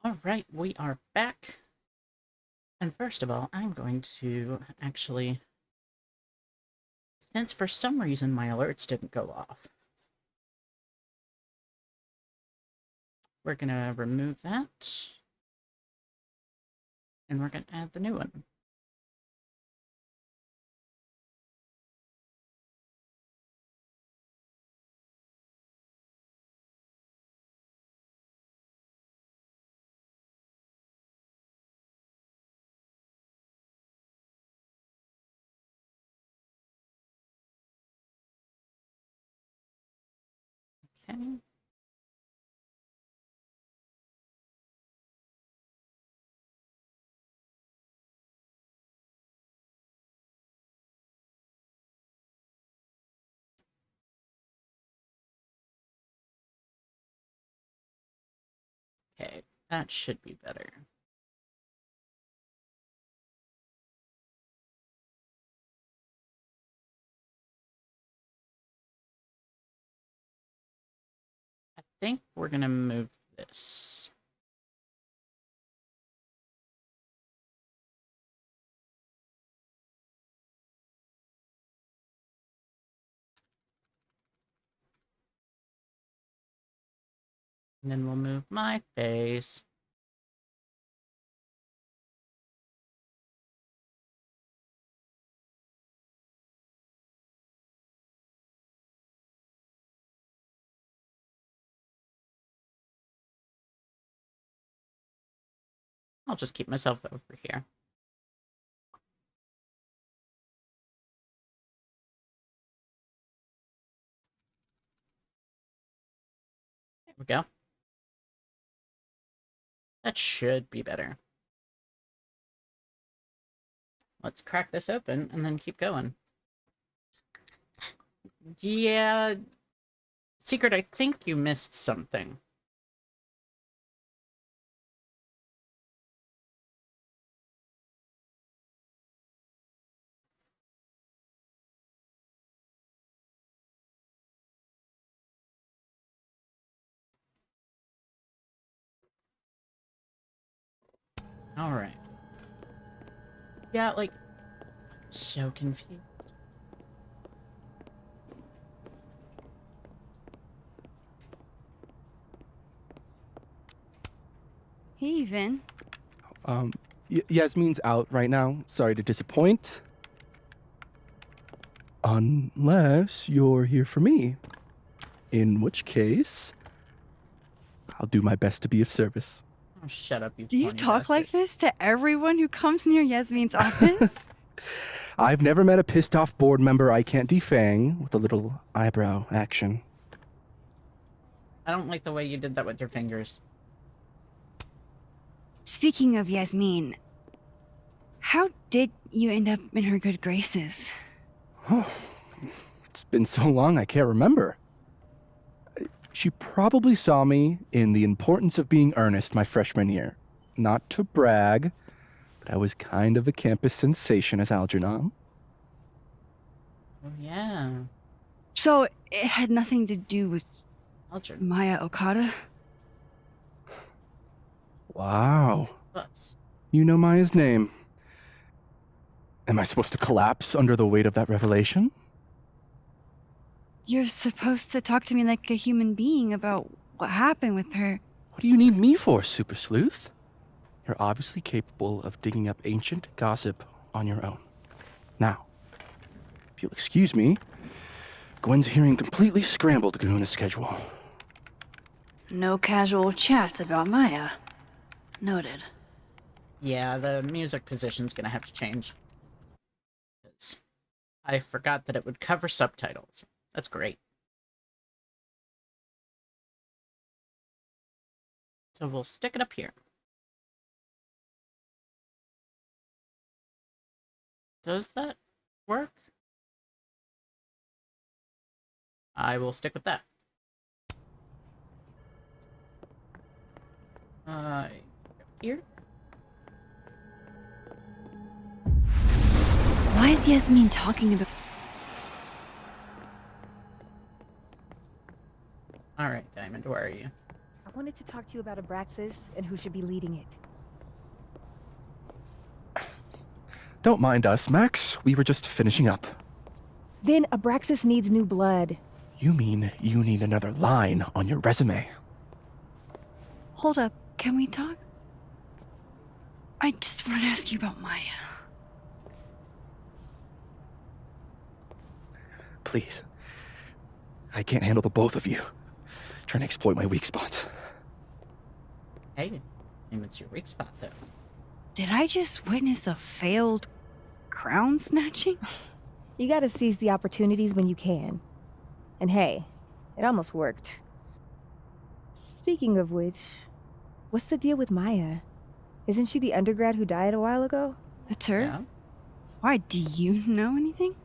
Alright, we are back. And first of all, I'm going to actually... Since for some reason my alerts didn't go off, we're gonna remove that. And we're gonna add the new one. Okay. Okay, that should be better. I think we're gonna move this. And then we'll move my face. I'll just keep myself over here. There we go. That should be better. Let's crack this open and then keep going. Yeah. Secret, I think you missed something. Alright. Yeah, like, I'm so confused. Hey, Vin. Yasmin's out right now. Sorry to disappoint. Unless you're here for me. In which case, I'll do my best to be of service. Oh, shut up, you Do you corny talk bastard. like this to everyone who comes near Yasmin's office? I've never met a pissed off board member I can't defang with a little eyebrow action. I don't like the way you did that with your fingers. Speaking of Yasmin, how did you end up in her good graces? It's been so long I can't remember. She probably saw me in The Importance of Being Earnest my freshman year. Not to brag, but I was kind of a campus sensation as Algernon. Oh, yeah. So, it had nothing to do with Algernon. Maya Okada? Wow. But You know Maya's name. Am I supposed to collapse under the weight of that revelation? You're supposed to talk to me like a human being about what happened with her. What do you need me for, Super Sleuth? You're obviously capable of digging up ancient gossip on your own. Now, if you'll excuse me, Gwen's hearing completely scrambled Kahuna schedule. No casual chats about Maya. Noted. yeah, the music position's gonna have to change. 'Cause I forgot that it would cover subtitles. That's great. So we'll stick it up here. Does that work? I will stick with that. Here? Why is Yasmin talking about... Alright, Diamond, where are you? wanted to talk to you about Abraxas and who should be leading it. Don't mind us, Max. We were just finishing up. Vin, Abraxas needs new blood. You mean you need another line on your resume? Hold up, can we talk? I just want to ask you about Maya. Please. I can't handle the both of you. Trying to exploit my weak spots. Hey, maybe it's your weak spot, though. Did I just witness a failed crown snatching? You gotta seize the opportunities when you can. And hey, it almost worked. Speaking of which, what's the deal with Maya? Isn't she the undergrad who died a while ago? That's her? Yeah. Why, do you know anything?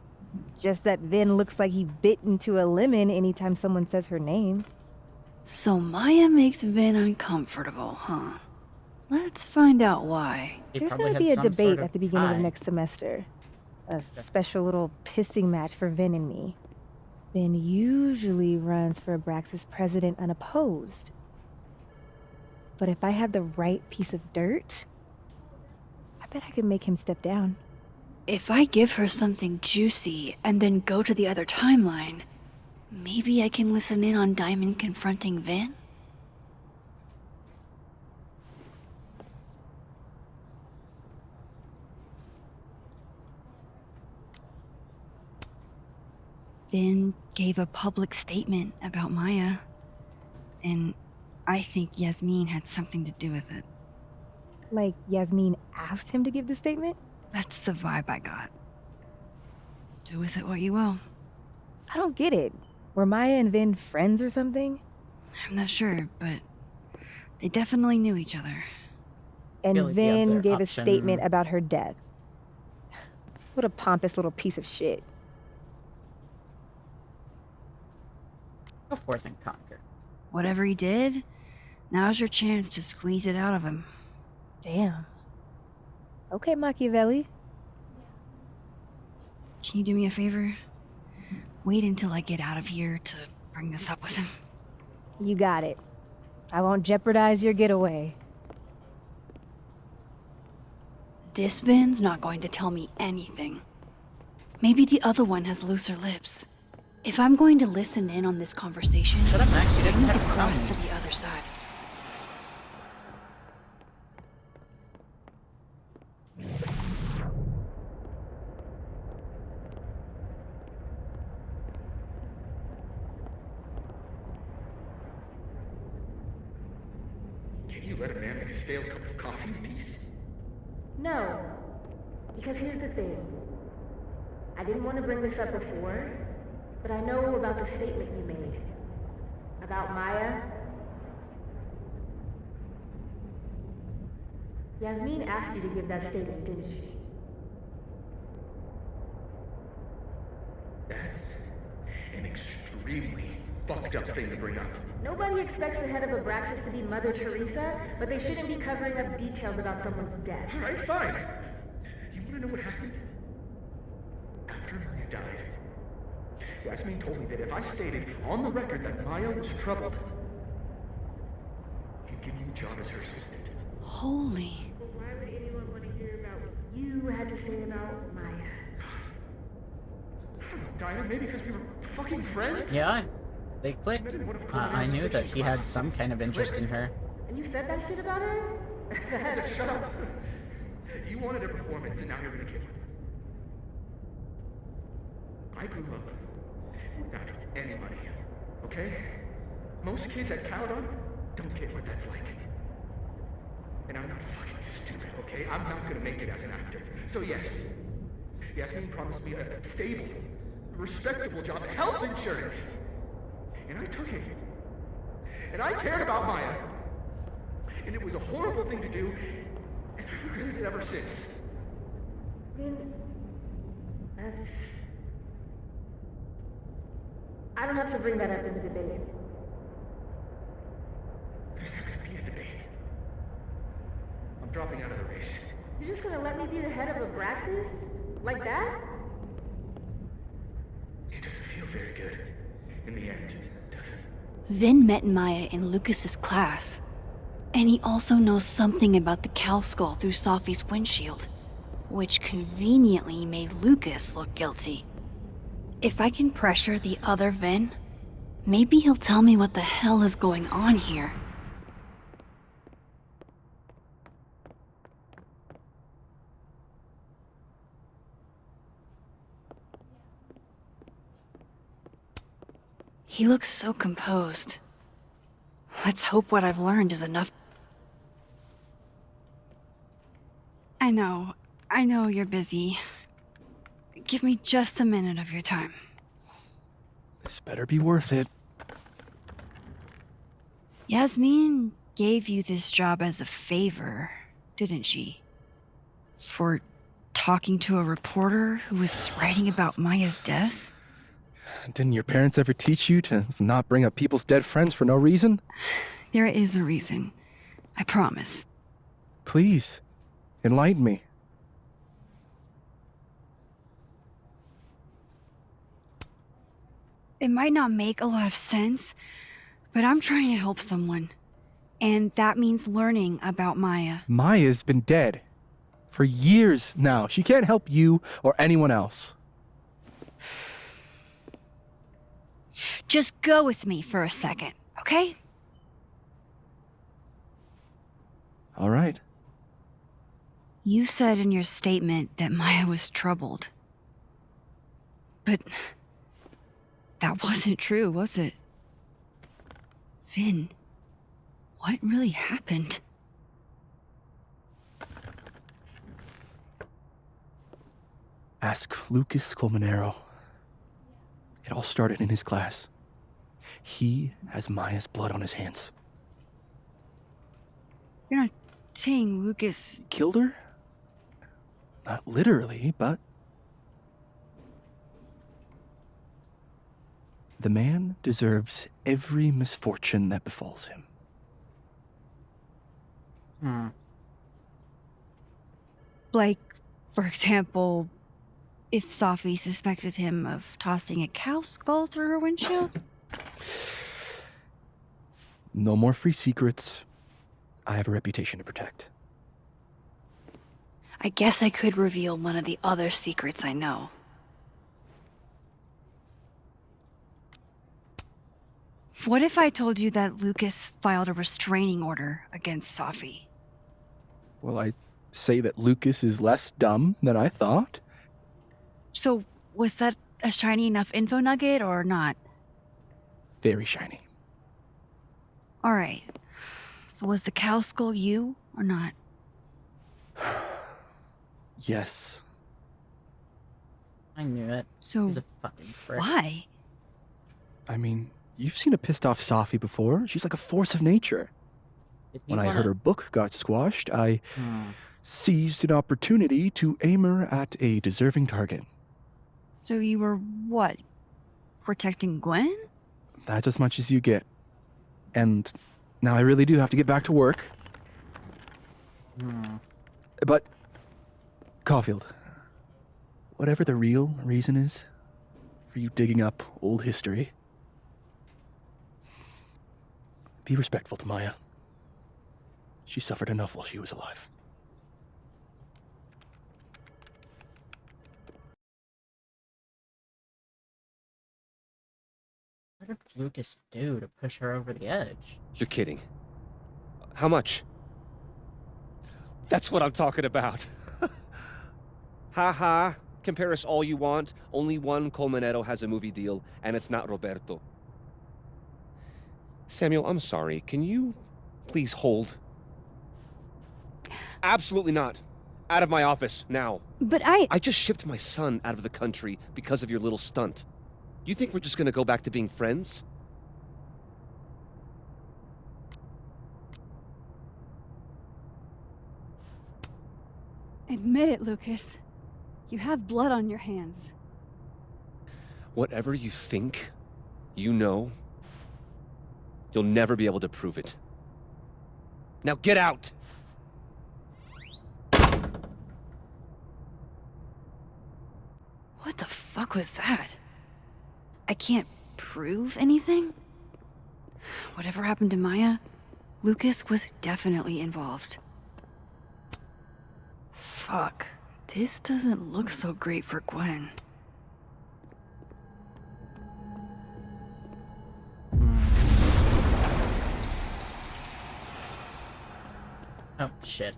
Just that Vin looks like he bit into a lemon anytime someone says her name. So Maya makes Vin uncomfortable, huh? Let's find out why. He There's probably gonna had be a some debate sort of at the beginning of tie. next semester. A special little pissing match for Vin and me. Vin usually runs for Abraxas president unopposed. But if I had the right piece of dirt, I bet I could make him step down. If I give her something juicy and then go to the other timeline, maybe I can listen in on Diamond confronting Vin? Vin gave a public statement about Maya, and I think Yasmin had something to do with it. Like Yasmin asked him to give the statement? That's the vibe I got. Do with it what you will. I don't get it. Were Maya and Vin friends or something? I'm not sure, but they definitely knew each other. And Feel like the Vin other gave a option- statement about her death. What a pompous little piece of shit. Go forth and conquer. Whatever he did, now's your chance to squeeze it out of him. Damn. Okay, Machiavelli. Can you do me a favor? Wait until I get out of here to bring this up with him. You got it. I won't jeopardize your getaway. This Vin's not going to tell me anything. Maybe the other one has looser lips. If I'm going to listen in on this conversation, Shut up, Max. You I didn't need have to to tell cross me. to the other side. Can you let a man make a stale cup of coffee in peace? No. Because here's the thing. I didn't want to bring this up before, but I know about the statement you made. About Maya. Yasmin asked you to give that statement, didn't she? That's an extremely fucked up thing to bring up. Nobody expects the head of Abraxas to be Mother Teresa, but they shouldn't be covering up details about someone's death. Alright, fine. You wanna know what happened? After Maya died, Yasmin told me that if I stated on the record that Maya was troubled, he'd give me the job as her assistant. Holy. Why would anyone want to hear about what you had to say about Maya? I don't know, Dinah, maybe because we were fucking friends? Yeah, they clicked. I knew that he had some kind of interest in her. And you said that shit about her? Shut up. You wanted a performance and now you're gonna give it. I grew up without any money, okay? Most kids at Caledon don't get what that's like. And I'm not fucking stupid, okay? I'm not gonna make it as an actor. So yes, Yasmin promised me a stable, respectable job, health insurance. And I took it. And I cared about Maya. And it was a horrible thing to do, and I've regretted it ever since. Then that's... I don't have to bring that up in the debate. There's not gonna be a debate. I'm dropping out of the race. You're just gonna let me be the head of Abraxas? Like that? It doesn't feel very good in the end, does it? Vin met Maya in Lucas's class, and he also knows something about the cow skull through Sophie's windshield, which conveniently made Lucas look guilty. If I can pressure the other Vin, maybe he'll tell me what the hell is going on here. He looks so composed. Let's hope what I've learned is enough. I know you're busy. Give me just a minute of your time. This better be worth it. Yasmin gave you this job as a favor, didn't she? For talking to a reporter who was writing about Maya's death? Didn't your parents ever teach you to not bring up people's dead friends for no reason? There is a reason. I promise. Please, enlighten me. It might not make a lot of sense, but I'm trying to help someone. And that means learning about Maya. Maya's been dead for years now. She can't help you or anyone else. Just go with me for a second, okay? All right. You said in your statement that Maya was troubled. But that wasn't true, was it? Vin, what really happened? Ask Lucas Colmenero. It all started in his class. He has Maya's blood on his hands. You're not saying Lucas... Killed her? Not literally, but... The man deserves every misfortune that befalls him. Like, for example, if Sophie suspected him of tossing a cow skull through her windshield? No more free secrets. I have a reputation to protect. I guess I could reveal one of the other secrets I know. What if I told you that Lucas filed a restraining order against Sophie? Well, I say that Lucas is less dumb than I thought. So, was that a shiny enough info nugget or not? Very shiny. Alright. So was the cow skull you or not? Yes. I knew it. So, He's a fucking prick. why? I mean, you've seen a pissed off Sophie before. She's like a force of nature. When I heard her book got squashed, I seized an opportunity to aim her at a deserving target. So you were, what, protecting Gwen? That's as much as you get. And now I really do have to get back to work. But, Caulfield, whatever the real reason is for you digging up old history, be respectful to Maya. She suffered enough while she was alive. What did Lucas do to push her over the edge? You're kidding. How much? That's what I'm talking about. Ha ha. Compare us all you want. Only one Colmenero has a movie deal, and it's not Roberto. Samuel, I'm sorry. Can you please hold? Absolutely not. Out of my office, now. But I just shipped my son out of the country because of your little stunt. You think we're just gonna go back to being friends? Admit it, Lucas. You have blood on your hands. Whatever you think, you know, you'll never be able to prove it. Now get out! What the fuck was that? I can't prove anything? Whatever happened to Maya, Lucas was definitely involved. Fuck. This doesn't look so great for Gwen. Oh, shit.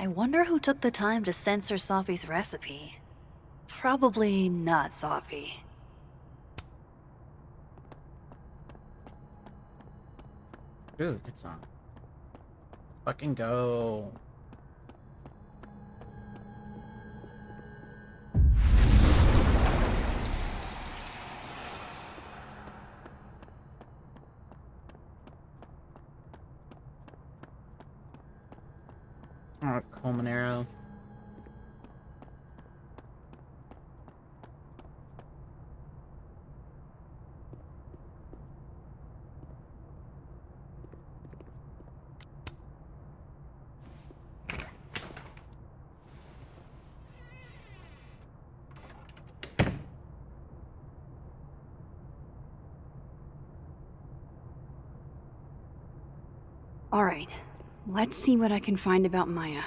I wonder who took the time to censor Sophie's recipe. Probably not Sophie. Ooh, good song. Let's fucking go. Alright, Coleman arrow. Alright, let's see what I can find about Maya.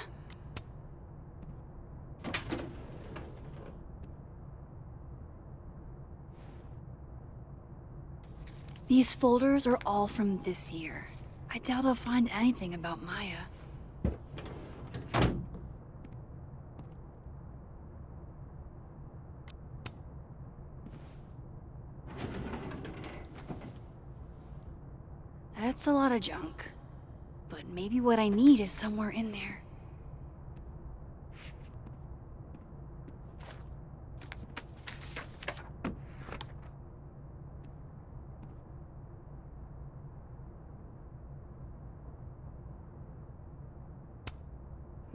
These folders are all from this year. I doubt I'll find anything about Maya. That's a lot of junk. But maybe what I need is somewhere in there.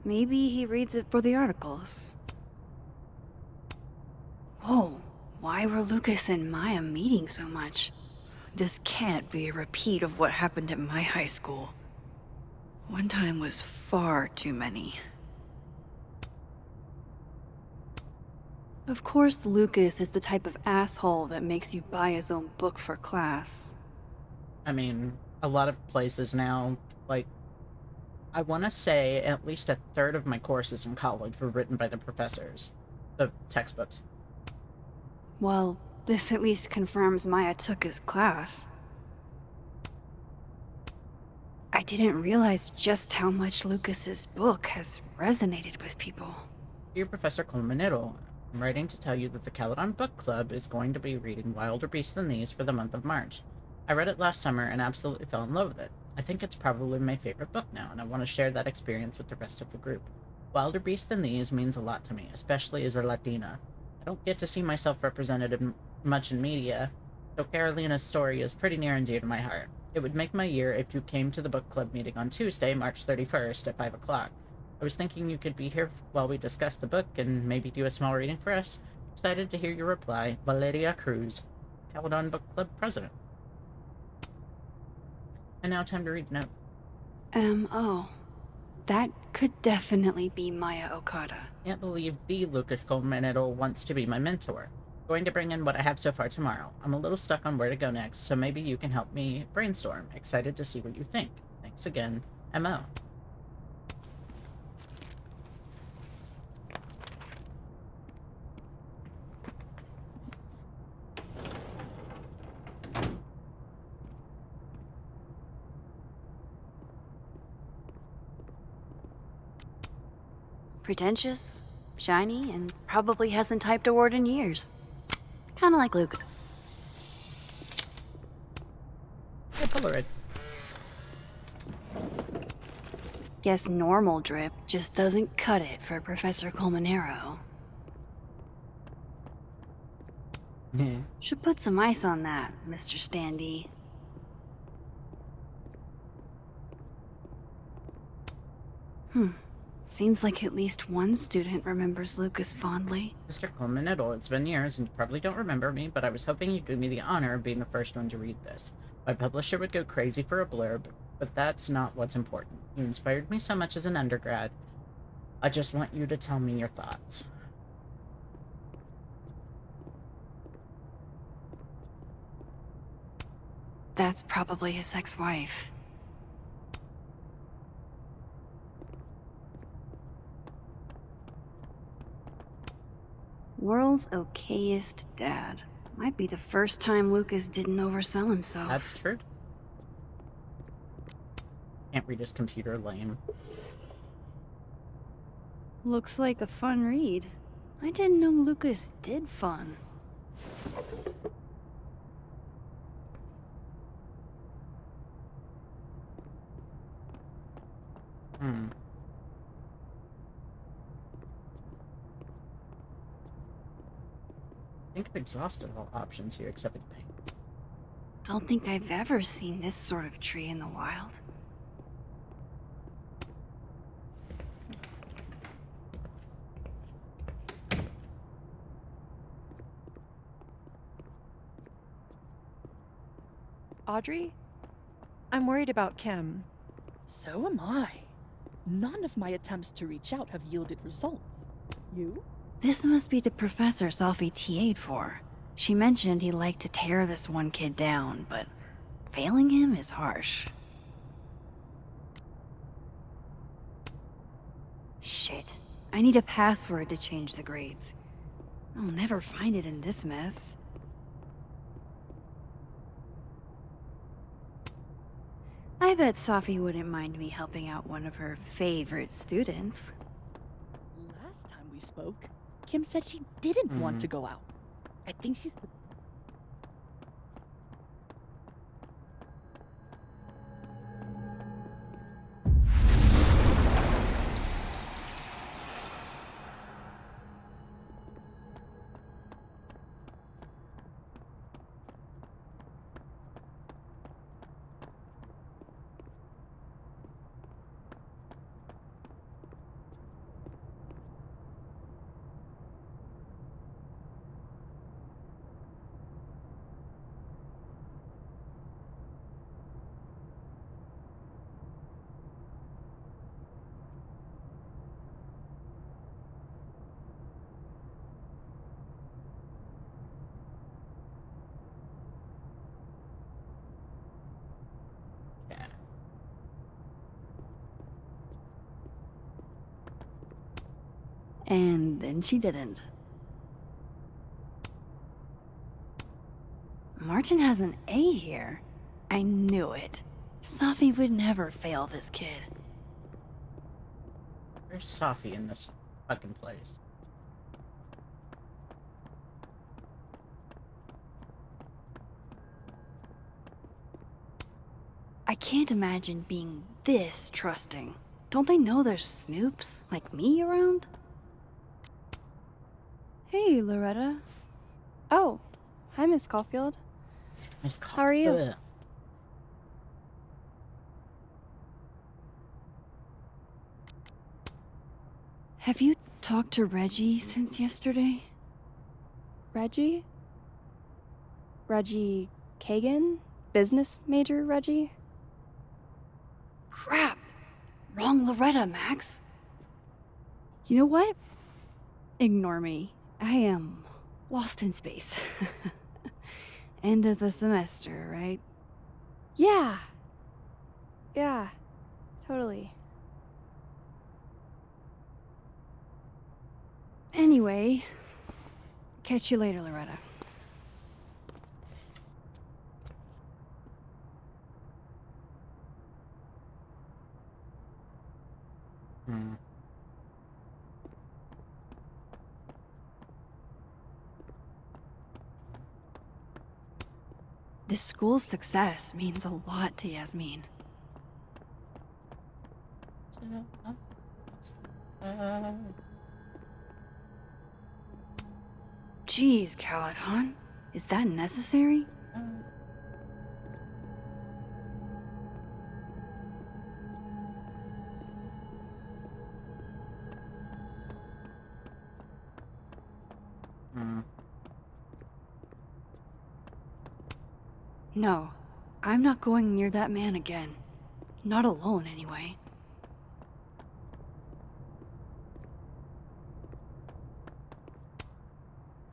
Maybe he reads it for the articles. Whoa, why were Lucas and Maya meeting so much? This can't be a repeat of what happened at my high school. One time was far too many. Of course, Lucas is the type of asshole that makes you buy his own book for class. I mean, a lot of places now, like, I want to say at least a third of my courses in college were written by the professors. The textbooks. Well, this at least confirms Maya took his class. I didn't realize just how much Lucas's book has resonated with people. Dear Professor Colmanero, I'm writing to tell you that the Caledon Book Club is going to be reading Wilder Beasts Than These for the month of March. I read it last summer and absolutely fell in love with it. I think it's probably my favorite book now, and I want to share that experience with the rest of the group. Wilder Beasts Than These means a lot to me, especially as a Latina. I don't get to see myself represented much in media, so Carolina's story is pretty near and dear to my heart. It would make my year if you came to the book club meeting on Tuesday, March 31st at 5 o'clock. I was thinking you could be here while we discuss the book and maybe do a small reading for us. Excited to hear your reply, Valeria Cruz, Caledon Book Club President. And now time to read the note. M.O. That could definitely be Maya Okada. Can't believe the Lucas Colmanero wants to be my mentor. Going to bring in what I have so far tomorrow. I'm a little stuck on where to go next, so maybe you can help me brainstorm. Excited to see what you think. Thanks again, M.O. Pretentious, shiny, and probably hasn't typed a word in years. Kinda like Luke. Hey, Polaroid. Guess normal drip just doesn't cut it for Professor Colmanero. Yeah. Should put some ice on that, Mr. Standy. Seems like at least one student remembers Lucas fondly. Mr. Colmanero, it's been years and you probably don't remember me, but I was hoping you'd do me the honor of being the first one to read this. My publisher would go crazy for a blurb, But that's not what's important. You inspired me so much as an undergrad. I just want you to tell me your thoughts. That's probably his ex-wife. World's okayest dad. Might be the first time Lucas didn't oversell himself. That's true. Can't read his computer, lame. Looks like a fun read. I didn't know Lucas did fun. I think I've exhausted all options here except for the paint. Don't think I've ever seen this sort of tree in the wild. Audrey? I'm worried about Kim. So am I. None of my attempts to reach out have yielded results. You? This must be the professor Sophie TA'd for. She mentioned he liked to tear this one kid down, but failing him is harsh. Shit. I need a password to change the grades. I'll never find it in this mess. I bet Sophie wouldn't mind me helping out one of her favorite students. Last time we spoke, Kim said she didn't want to go out. I think she's... And then she didn't. Martin has an A here. I knew it. Sophie would never fail this kid. Where's Sophie in this fucking place? I can't imagine being this trusting. Don't they know there's snoops like me around? Hey, Loretta. Oh, hi, Miss Caulfield. Miss How are you? Caulfield. Have you talked to Reggie since yesterday? Reggie? Reggie Kagan? Business major Reggie? Crap! Wrong Loretta, Max. You know what? Ignore me. I am lost in space. End of the semester, right? Yeah. Yeah, totally. Anyway, catch you later, Loretta. This school's success means a lot to Yasmin. Jeez, Caladon. Is that necessary? No, I'm not going near that man again. Not alone, anyway.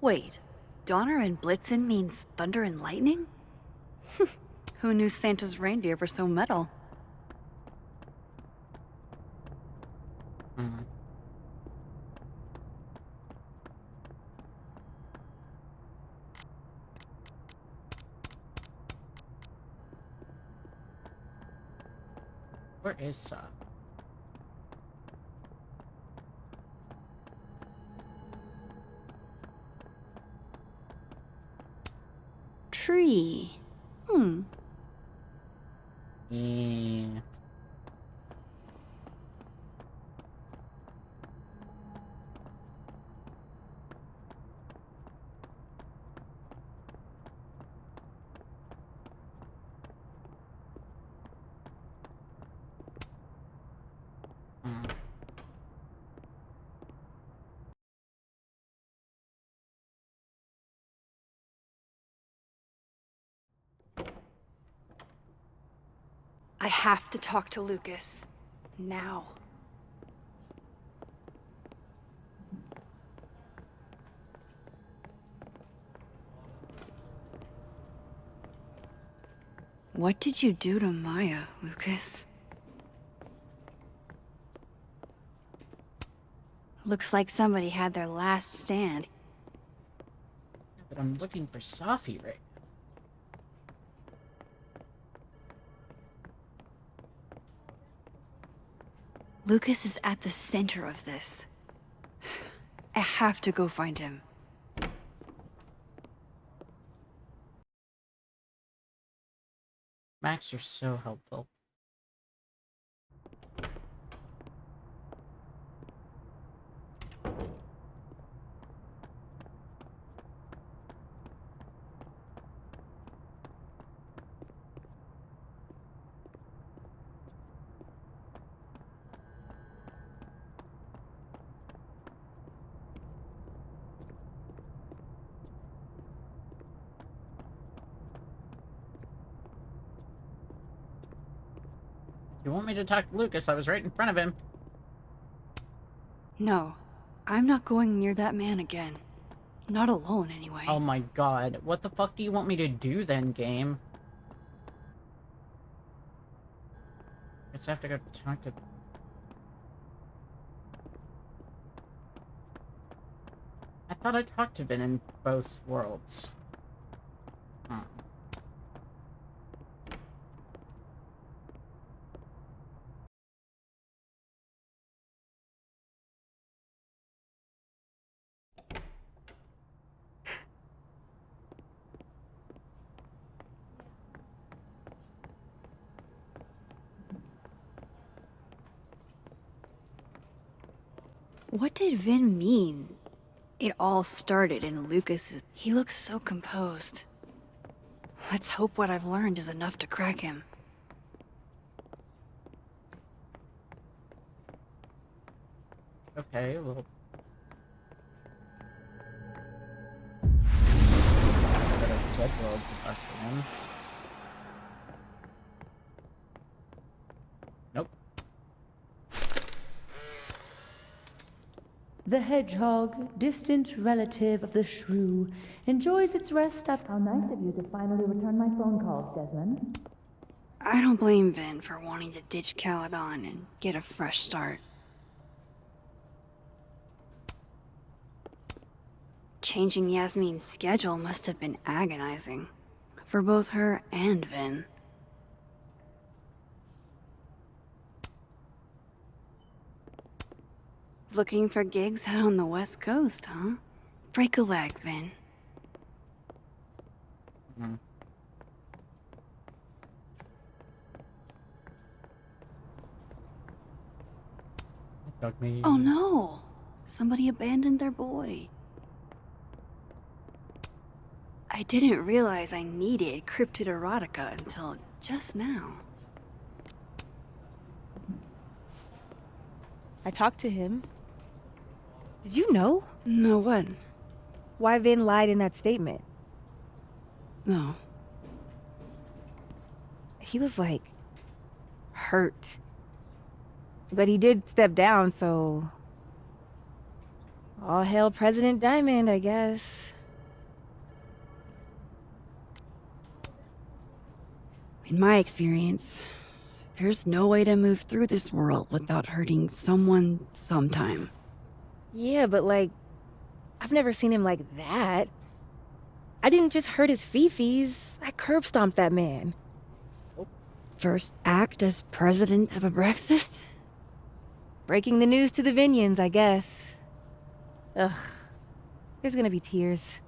Wait, Donner and Blitzen means thunder and lightning? Who knew Santa's reindeer were so metal? Hmm. Where is Sop? Tree. Yeah. Hmm. I have to talk to Lucas. Now. What did you do to Maya, Lucas? Looks like somebody had their last stand. Yeah, but I'm looking for Safi right now. Lucas is at the center of this. I have to go find him. Max, you're so helpful. You want me to talk to Lucas? I was right in front of him. No, I'm not going near that man again. Not alone, anyway. Oh my god. What the fuck do you want me to do then, game? Guess I have to go talk to... I thought I talked to Vin in both worlds. Hmm. What did Vin mean? It all started in Lucas's... He looks so composed. Let's hope what I've learned is enough to crack him. Okay, well... Let's go to Dead World to talk to him. Nope. The hedgehog, distant relative of the shrew, enjoys its rest after... How nice of you to finally return my phone calls, Desmond. I don't blame Vin for wanting to ditch Caledon and get a fresh start. Changing Yasmin's schedule must have been agonizing. For both her and Vin. Looking for gigs out on the West Coast, huh? Break a leg, Vin. Hmm. Dug me. Oh no! Somebody abandoned their boy. I didn't realize I needed cryptid erotica until just now. I talked to him. Did you know? No, what? Why Vin lied in that statement? No. He was like... hurt. But he did step down, so all hail President Diamond, I guess. In my experience, there's no way to move through this world without hurting someone sometime. Yeah, but like, I've never seen him like that. I didn't just hurt his fifis. I curb stomped that man. First act as president of Abraxas? Breaking the news to the Vinions, I guess. Ugh. There's gonna be tears.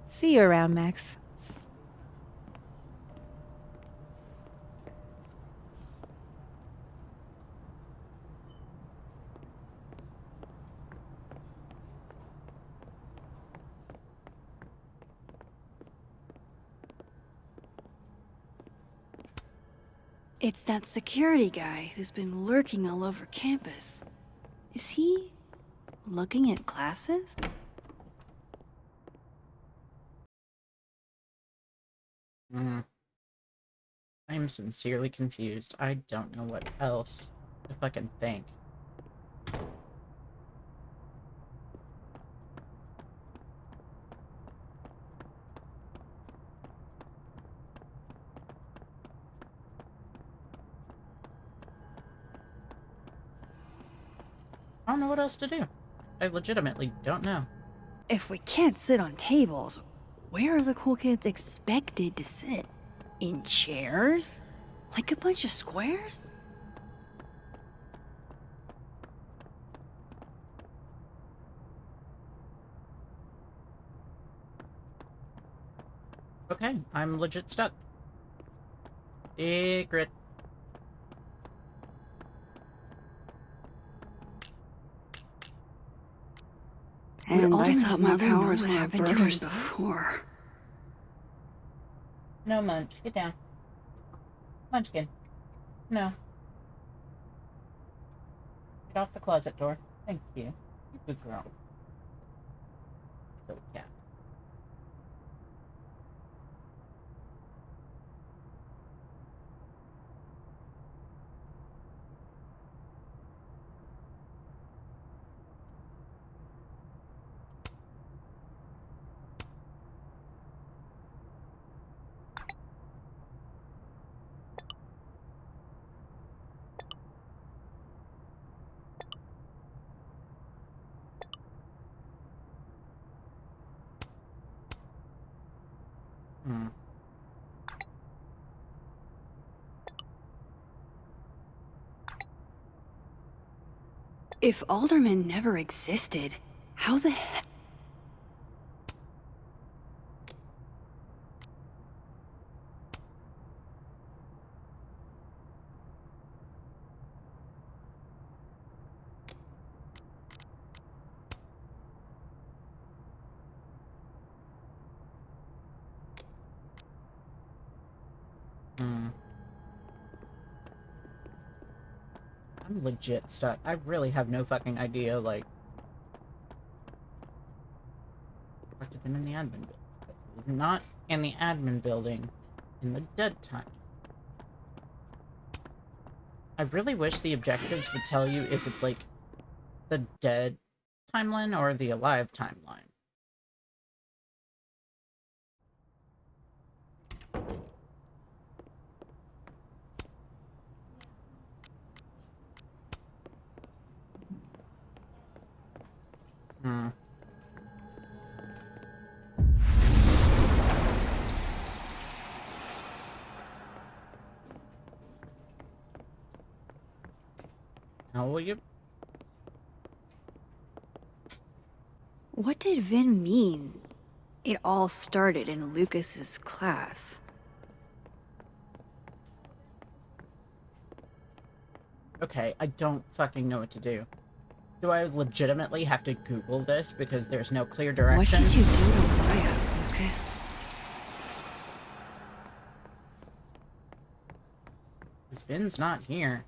See you around, Max. It's that security guy who's been lurking all over campus. Is he looking at classes? I'm sincerely confused. I don't know what else to fucking think. I don't know what else to do. I legitimately don't know. If we can't sit on tables, where are the cool kids expected to sit? In chairs? Like a bunch of squares? Okay, I'm legit stuck. Secret. And I thought my powers were a burden before. No, Munch. Get down. Munchkin. No. Get off the closet door. Thank you. Good girl. Silly cat. If aldermen never existed, how the heck? I'm legit stuck. I really have no fucking idea, like... I've been in the admin building. It was not in the admin building in the dead time. I really wish the objectives would tell you if it's, like, the dead timeline or the alive timeline. How will you? What did Vin mean? It all started in Lucas's class. Okay, I don't fucking know what to do. Do I legitimately have to Google this because there's no clear direction? What did you do to Maya, Lucas? Because Vin's not here.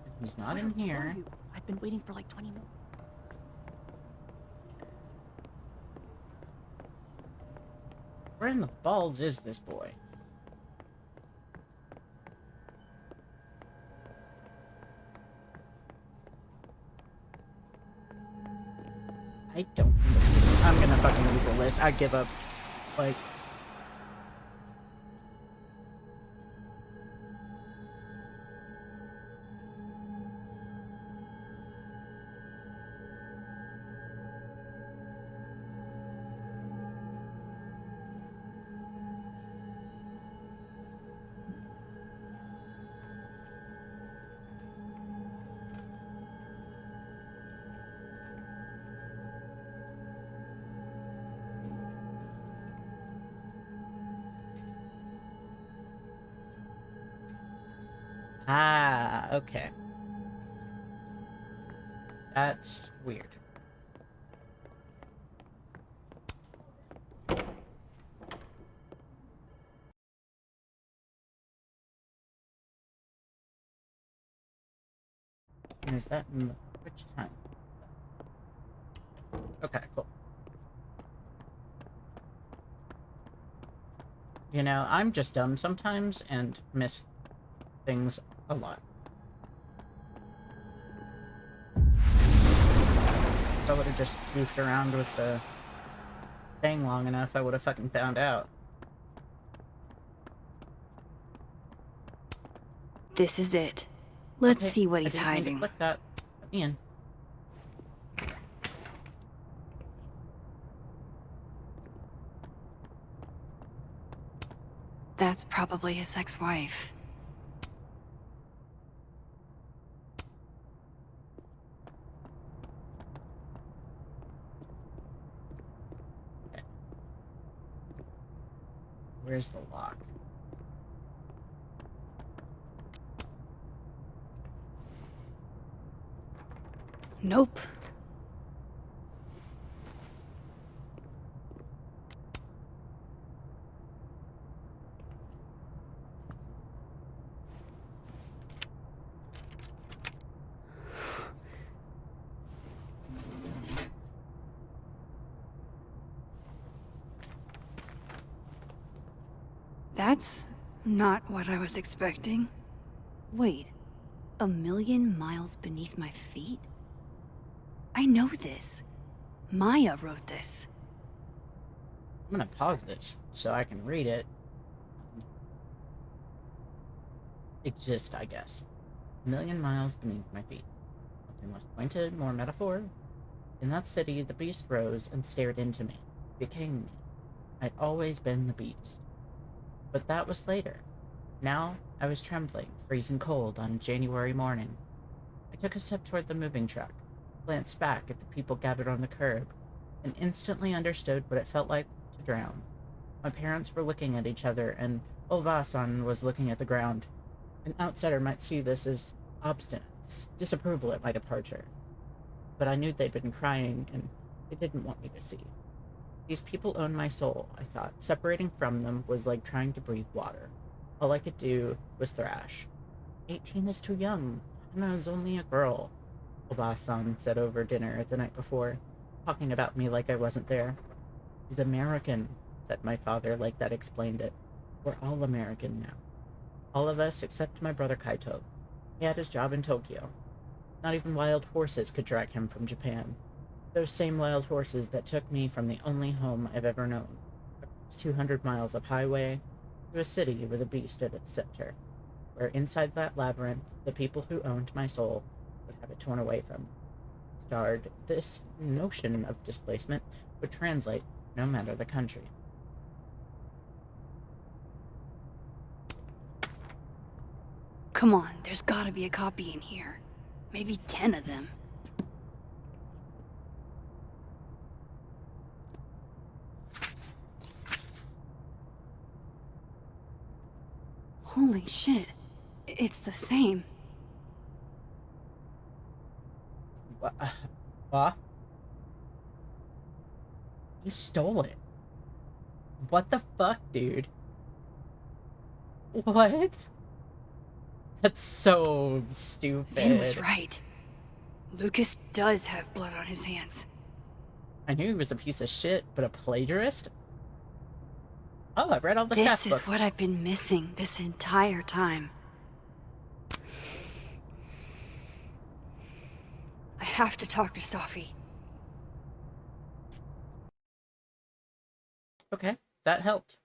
If he's not in here. I've been waiting for like 20 minutes. Where in the balls is this boy? I don't understand. I'm gonna fucking Google this. I give up. Like... Ah, okay. That's weird. And is that in which time? Okay, cool. You know, I'm just dumb sometimes and miss things a lot. If I would have just goofed around with the thing long enough, I would have fucking found out. This is it. Let's Okay, see what I he's didn't mean to hiding. click that. Let me in. That's probably his ex-wife. Okay. Where's the lock? Nope. That's not what I was expecting. Wait, 1,000,000 miles beneath my feet? I know this. Maya wrote this. I'm gonna pause this so I can read it. Exist, I guess. 1,000,000 miles beneath my feet. Nothing less pointed, more metaphor. In that city, the beast rose and stared into me, became me. I'd always been the beast. But that was later. Now, I was trembling, freezing cold on a January morning. I took a step toward the moving truck, glanced back at the people gathered on the curb, and instantly understood what it felt like to drown. My parents were looking at each other, and Olvasan was looking at the ground. An outsider might see this as obstinance, disapproval at my departure. But I knew they'd been crying, and they didn't want me to see. These people owned my soul, I thought. Separating from them was like trying to breathe water. All I could do was thrash. 18 is too young. Hana is only a girl, Oba-san said over dinner the night before, talking about me like I wasn't there. He's American, said my father like that explained it. We're all American now. All of us except my brother Kaito. He had his job in Tokyo. Not even wild horses could drag him from Japan. Those same wild horses that took me from the only home I've ever known. Across 200 miles of highway to a city with a beast at its center, where inside that labyrinth, the people who owned my soul would have it torn away from them. Starred, this notion of displacement would translate no matter the country. Come on, there's gotta be a copy in here. Maybe 10 of them. Holy shit. It's the same. What? He stole it. What the fuck, dude? What? That's so stupid. Vin was right. Lucas does have blood on his hands. I knew he was a piece of shit, but a plagiarist? Oh, I've read all the This stats is books. what I've been missing this entire time. I have to talk to Safi. Okay, that helped.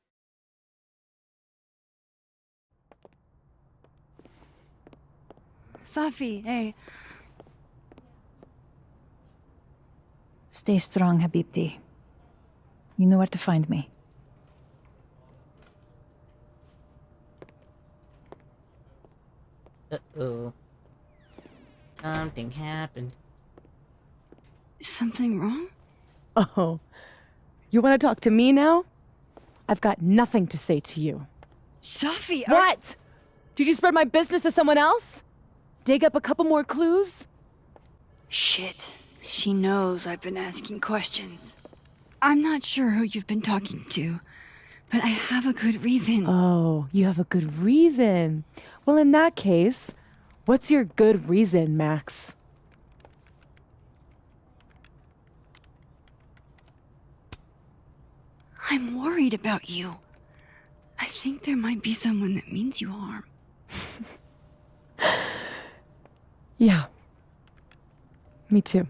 Safi, hey. Stay strong, Habibti. You know where to find me. Uh-oh. Something happened. Is something wrong? Oh, you want to talk to me now? I've got nothing to say to you. Safi, What? Did you spread my business to someone else? Dig up a couple more clues? Shit. She knows I've been asking questions. I'm not sure who you've been talking to, but I have a good reason. Oh, you have a good reason. Well, in that case, what's your good reason, Max? I'm worried about you. I think there might be someone that means you harm. Yeah. Me too.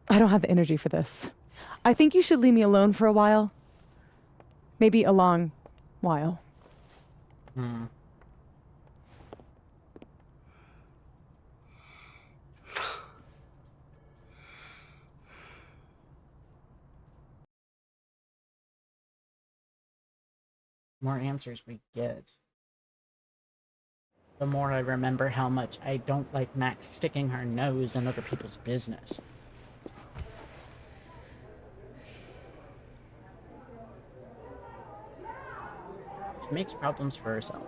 I don't have the energy for this. I think you should leave me alone for a while. Maybe a long while. More answers we get, the more I remember how much I don't like Max sticking her nose in other people's business. She makes problems for herself.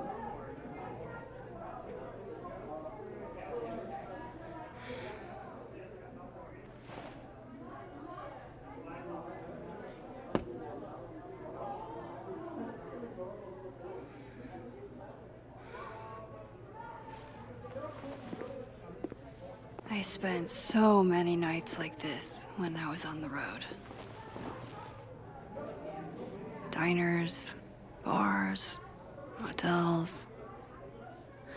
I spent so many nights like this when I was on the road. Diners, bars, motels.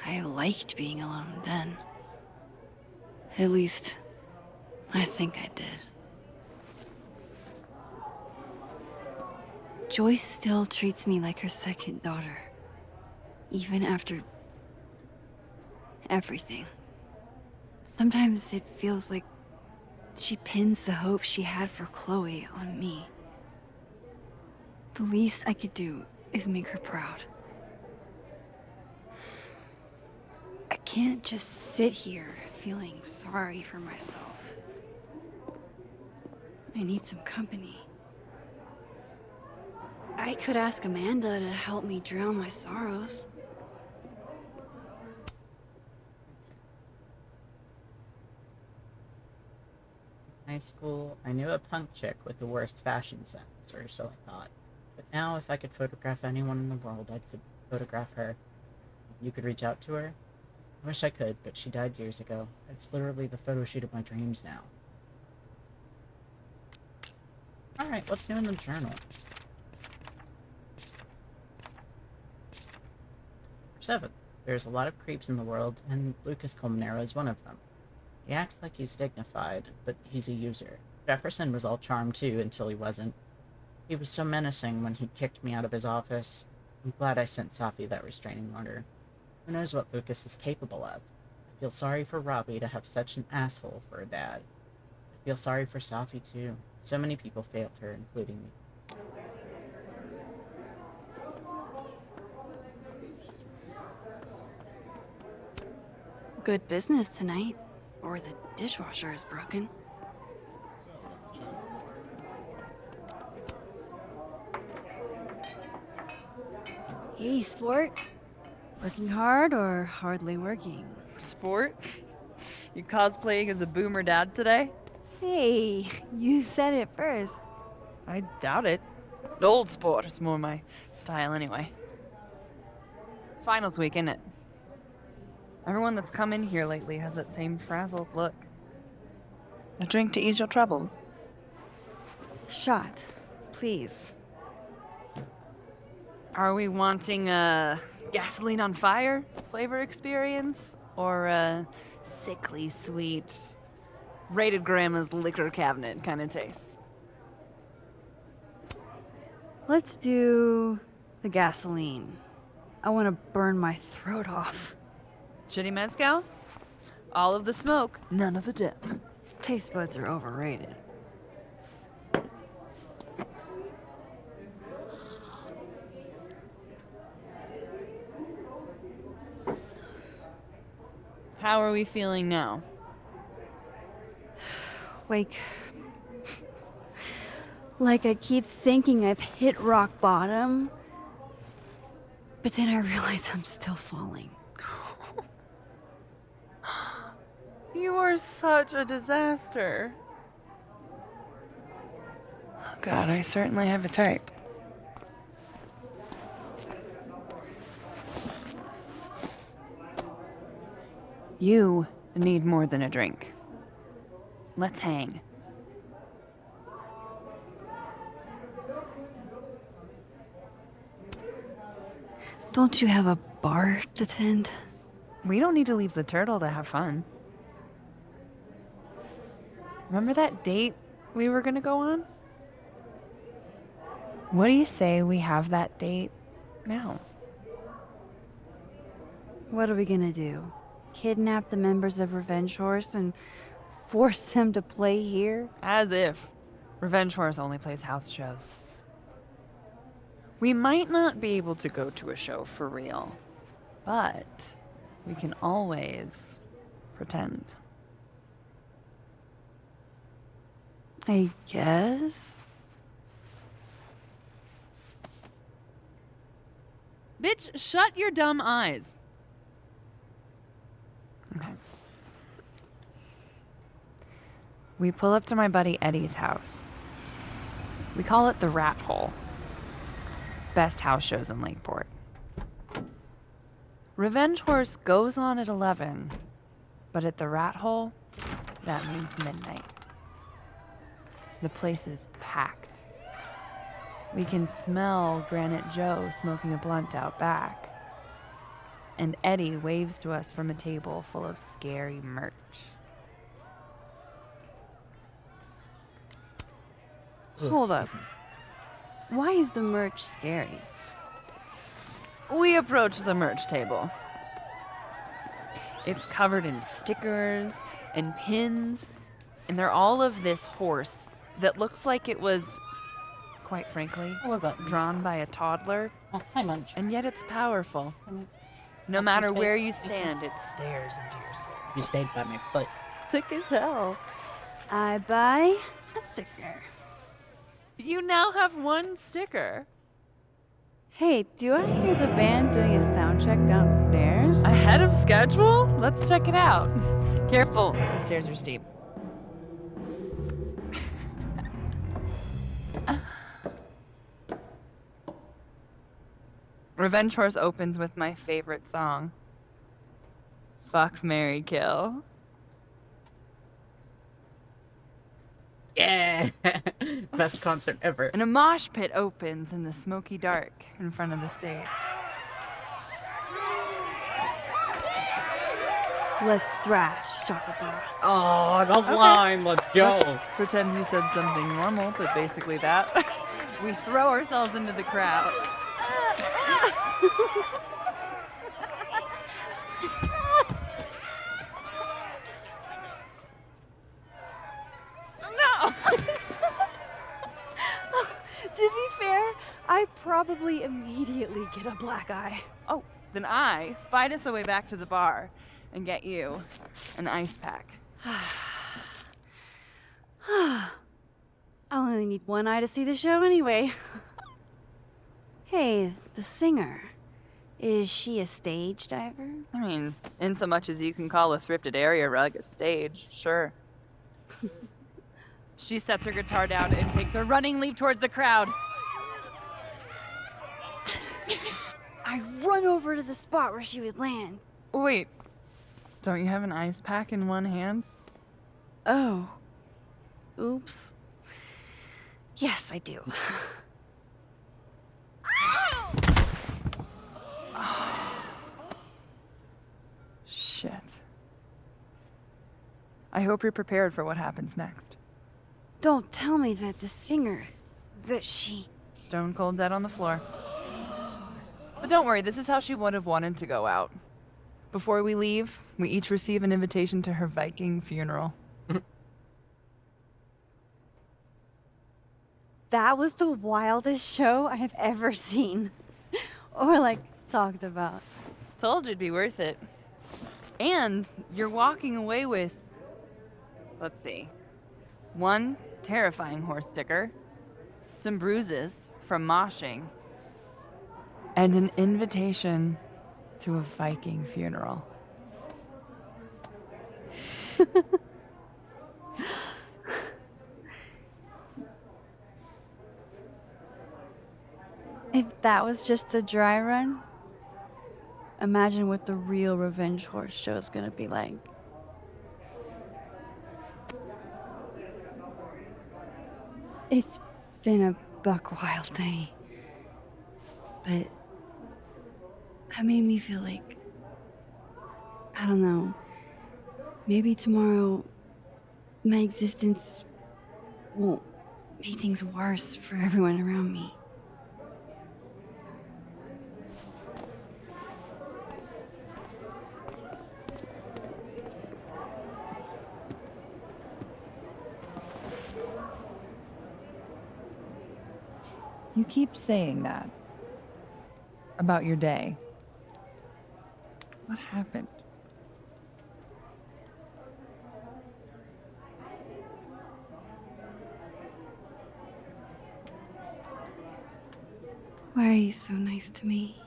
I liked being alone then. At least, I think I did. Joyce still treats me like her second daughter. Even after everything. Sometimes it feels like she pins the hope she had for Chloe on me. The least I could do is make her proud. I can't just sit here feeling sorry for myself. I need some company. I could ask Amanda to help me drown my sorrows. In high school, I knew a punk chick with the worst fashion sense, or so I thought. But now, if I could photograph anyone in the world, I'd photograph her. You could reach out to her? I wish I could, but she died years ago. It's literally the photo shoot of my dreams now. Alright, what's new in the journal? 7th. There's a lot of creeps in the world, and Lucas Colmenero is one of them. He acts like he's dignified, but he's a user. Jefferson was all charm too, until he wasn't. He was so menacing when he kicked me out of his office. I'm glad I sent Safi that restraining order. Who knows what Lucas is capable of? I feel sorry for Robbie to have such an asshole for a dad. I feel sorry for Safi too. So many people failed her, including me. Good business tonight, or the dishwasher is broken. Hey, sport. Working hard or hardly working? Sport? You cosplaying as a boomer dad today? Hey, you said it first. I doubt it. Old sport is more my style anyway. It's finals week, isn't it? Everyone that's come in here lately has that same frazzled look. A drink to ease your troubles. Shot, please. Are we wanting a gasoline on fire flavor experience? Or a sickly sweet, rated grandma's liquor cabinet kind of taste? Let's do the gasoline. I want to burn my throat off. Shitty mezcal? All of the smoke, none of the depth. Taste buds are overrated. How are we feeling now? Like I keep thinking I've hit rock bottom, but then I realize I'm still falling. You are such a disaster. Oh God, I certainly have a type. You need more than a drink. Let's hang. Don't you have a bar to tend? We don't need to leave the turtle to have fun. Remember that date we were gonna go on? What do you say we have that date now? What are we gonna do? Kidnap the members of Revenge Horse and force them to play here? As if. Revenge Horse only plays house shows. We might not be able to go to a show for real, but we can always pretend. I guess. Bitch, shut your dumb eyes. Okay. We pull up to my buddy Eddie's house. We call it the Rat Hole. Best house shows in Lakeport. Revenge Horse goes on at 11, but at the Rat Hole, that means midnight. The place is packed. We can smell Granite Joe smoking a blunt out back. And Eddie waves to us from a table full of scary merch. Hold up. Why is the merch scary? We approach the merch table. It's covered in stickers and pins, and they're all of this horse that looks like it was, quite frankly, drawn by a toddler. Hi, Munch. And yet it's powerful. No matter where you stand, it stares into your soul. You stayed by my foot. Sick as hell. I buy a sticker. You now have one sticker. Hey, do I hear the band doing a sound check downstairs? Ahead of schedule? Let's check it out. Careful, the stairs are steep. Revenge Horse opens with my favorite song. Fuck, Marry, Kill. Yeah! Best concert ever. And a mosh pit opens in the smoky dark in front of the stage. Let's thrash, Chocobra. Oh, the line! Let's go! Let's pretend you said something normal, but basically that. We throw ourselves into the crowd. No! To be fair, I probably immediately get a black eye. Oh, then I fight us away back to the bar and get you an ice pack. I only need one eye to see the show anyway. Hey, the singer. Is she a stage diver? I mean, in so much as you can call a thrifted area rug a stage, sure. She sets her guitar down and takes a running leap towards the crowd. I run over to the spot where she would land. Wait, don't you have an ice pack in one hand? Oh. Oops. Yes, I do. Shit. I hope you're prepared for what happens next. Don't tell me that the singer, that she... Stone cold dead on the floor. But don't worry, this is how she would have wanted to go out. Before we leave, we each receive an invitation to her Viking funeral. That was the wildest show I have ever seen. Or, like, talked about. Told you it'd be worth it. And you're walking away with, let's see, 1 terrifying horse sticker, some bruises from moshing, and an invitation to a Viking funeral. If that was just a dry run, imagine what the real Revenge Horse show is gonna be like. It's been a buck wild day, but that made me feel like, I don't know, maybe tomorrow my existence won't make things worse for everyone around me. You keep saying that about your day. What happened? Why are you so nice to me?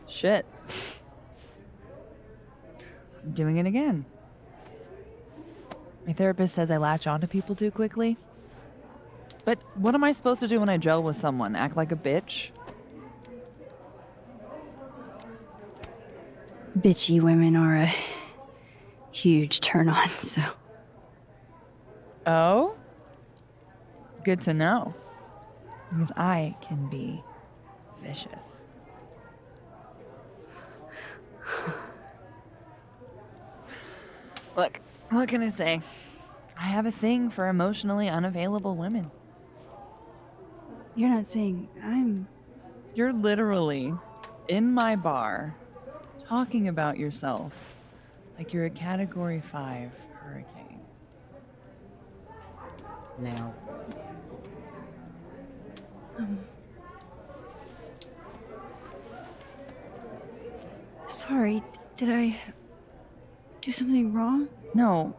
Shit. I'm doing it again. My therapist says I latch onto people too quickly. But what am I supposed to do when I gel with someone? Act like a bitch? Bitchy women are a huge turn on, so. Oh? Good to know. Because I can be vicious. Look, what can I say? I have a thing for emotionally unavailable women. You're not saying I'm... You're literally in my bar talking about yourself like you're a Category 5 hurricane. Now. Sorry, did I do something wrong? No.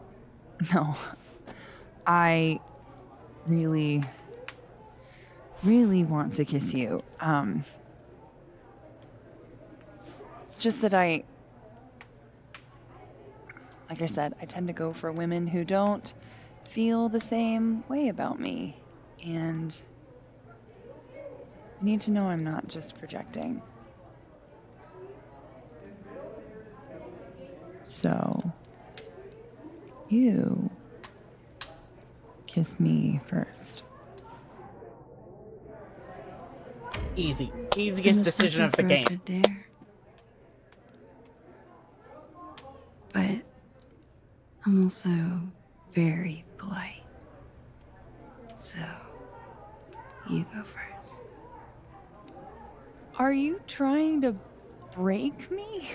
I really want to kiss you. It's just that like I said, I tend to go for women who don't feel the same way about me. And I need to know I'm not just projecting. So, you kiss me first. Easy. Easiest decision of the game. There. But I'm also very polite. So, you go first. Are you trying to break me?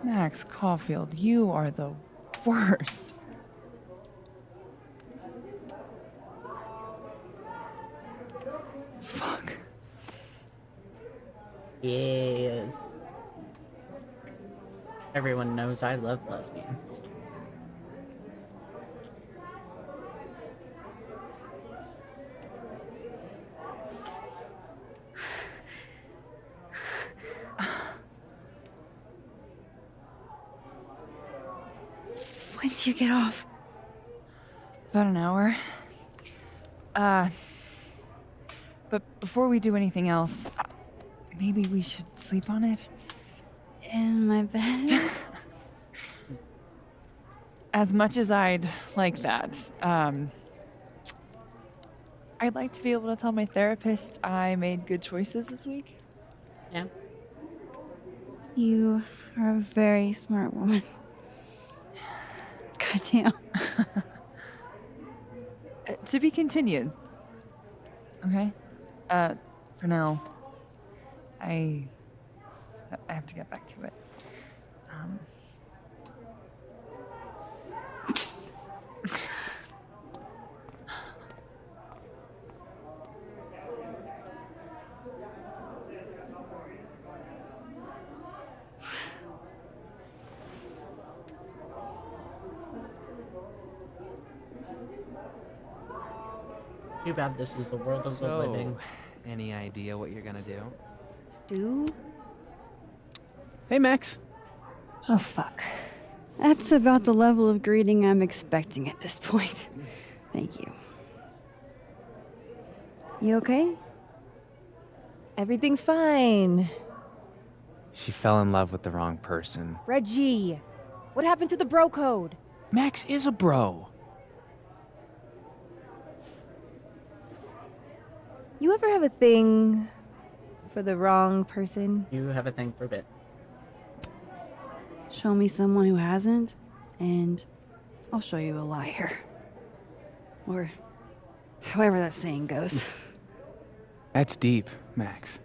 Max Caulfield, you are the worst. Fuck. Yes. Everyone knows I love lesbians. When do you get off? About an hour. But before we do anything else, maybe we should sleep on it? in my bed? As much as I'd like that, I'd like to be able to tell my therapist I made good choices this week. Yeah. You are a very smart woman. Goddamn. To be continued. Okay? For now, I have to get back to it. Too bad this is the world of the living. Any idea what you're gonna do? Do? Hey, Max. Oh, fuck. That's about the level of greeting I'm expecting at this point. Thank you. You okay? Everything's fine. She fell in love with the wrong person. Reggie, what happened to the bro code? Max is a bro. You ever have a thing for the wrong person? You have a thing for Bit. Show me someone who hasn't, and I'll show you a liar. Or however that saying goes. That's deep, Max.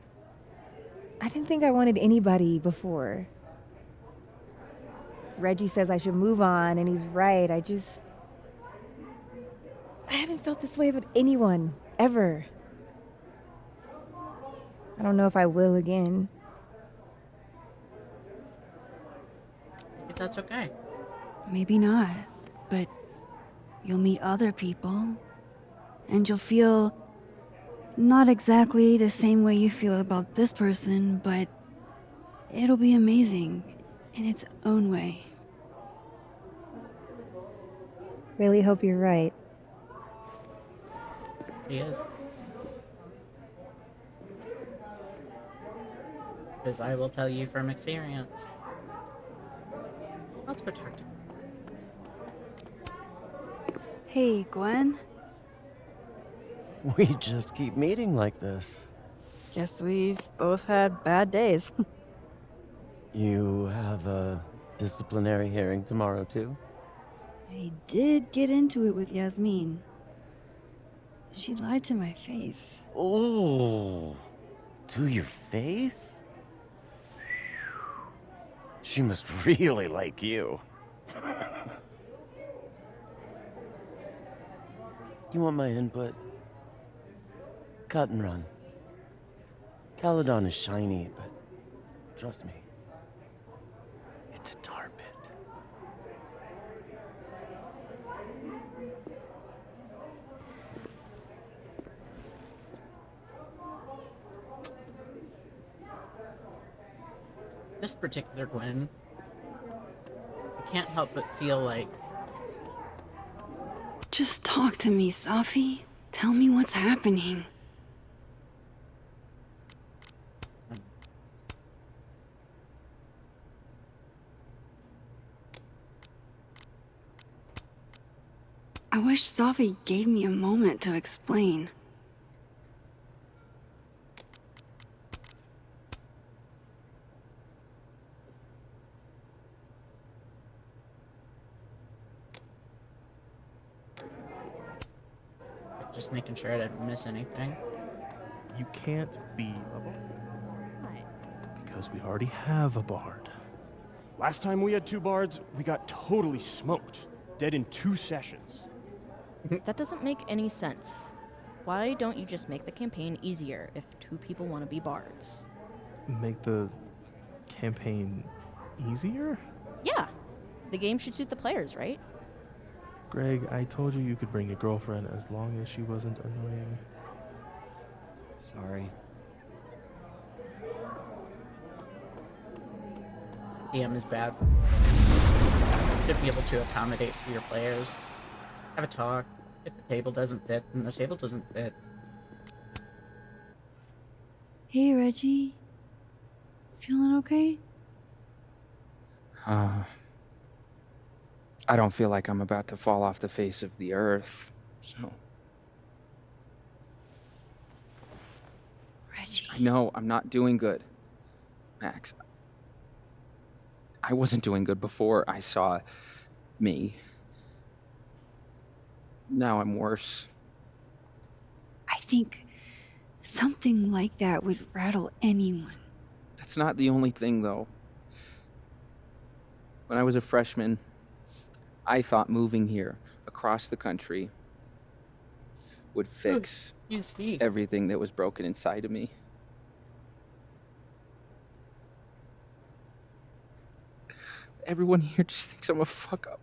I didn't think I wanted anybody before. Reggie says I should move on, and he's right. I haven't felt this way about anyone, ever. I don't know if I will again. If that's okay. Maybe not, but you'll meet other people, and you'll feel not exactly the same way you feel about this person, but it'll be amazing in its own way. Really hope you're right. He is. Because I will tell you from experience. Let's protect him. Hey, Gwen. We just keep meeting like this. Guess we've both had bad days. You have a disciplinary hearing tomorrow, too? I did get into it with Yasmin. She lied to my face. Oh, to your face? She must really like you. You want my input? Cut and run. Caledon is shiny, but trust me, it's a tar pit. This particular Gwen, I can't help but feel like... Just talk to me, Safi. Tell me what's happening. I wish Safi gave me a moment to explain. Just making sure I didn't miss anything. You can't be a bard. Because we already have a bard. Last time we had 2 bards, we got totally smoked. Dead in 2 sessions. That doesn't make any sense. Why don't you just make the campaign easier if 2 people want to be bards? Make the campaign easier? Yeah. The game should suit the players, right? Greg, I told you could bring your girlfriend as long as she wasn't annoying. Sorry. DM is bad. Should be able to accommodate for your players. Have a talk. If the table doesn't fit, then the table doesn't fit. Hey, Reggie. Feeling okay? I don't feel like I'm about to fall off the face of the earth, so... Reggie. I know I'm not doing good, Max. I wasn't doing good before I saw me. Now I'm worse. I think something like that would rattle anyone. That's not the only thing, though. When I was a freshman, I thought moving here across the country would fix everything that was broken inside of me. Everyone here just thinks I'm a fuck up.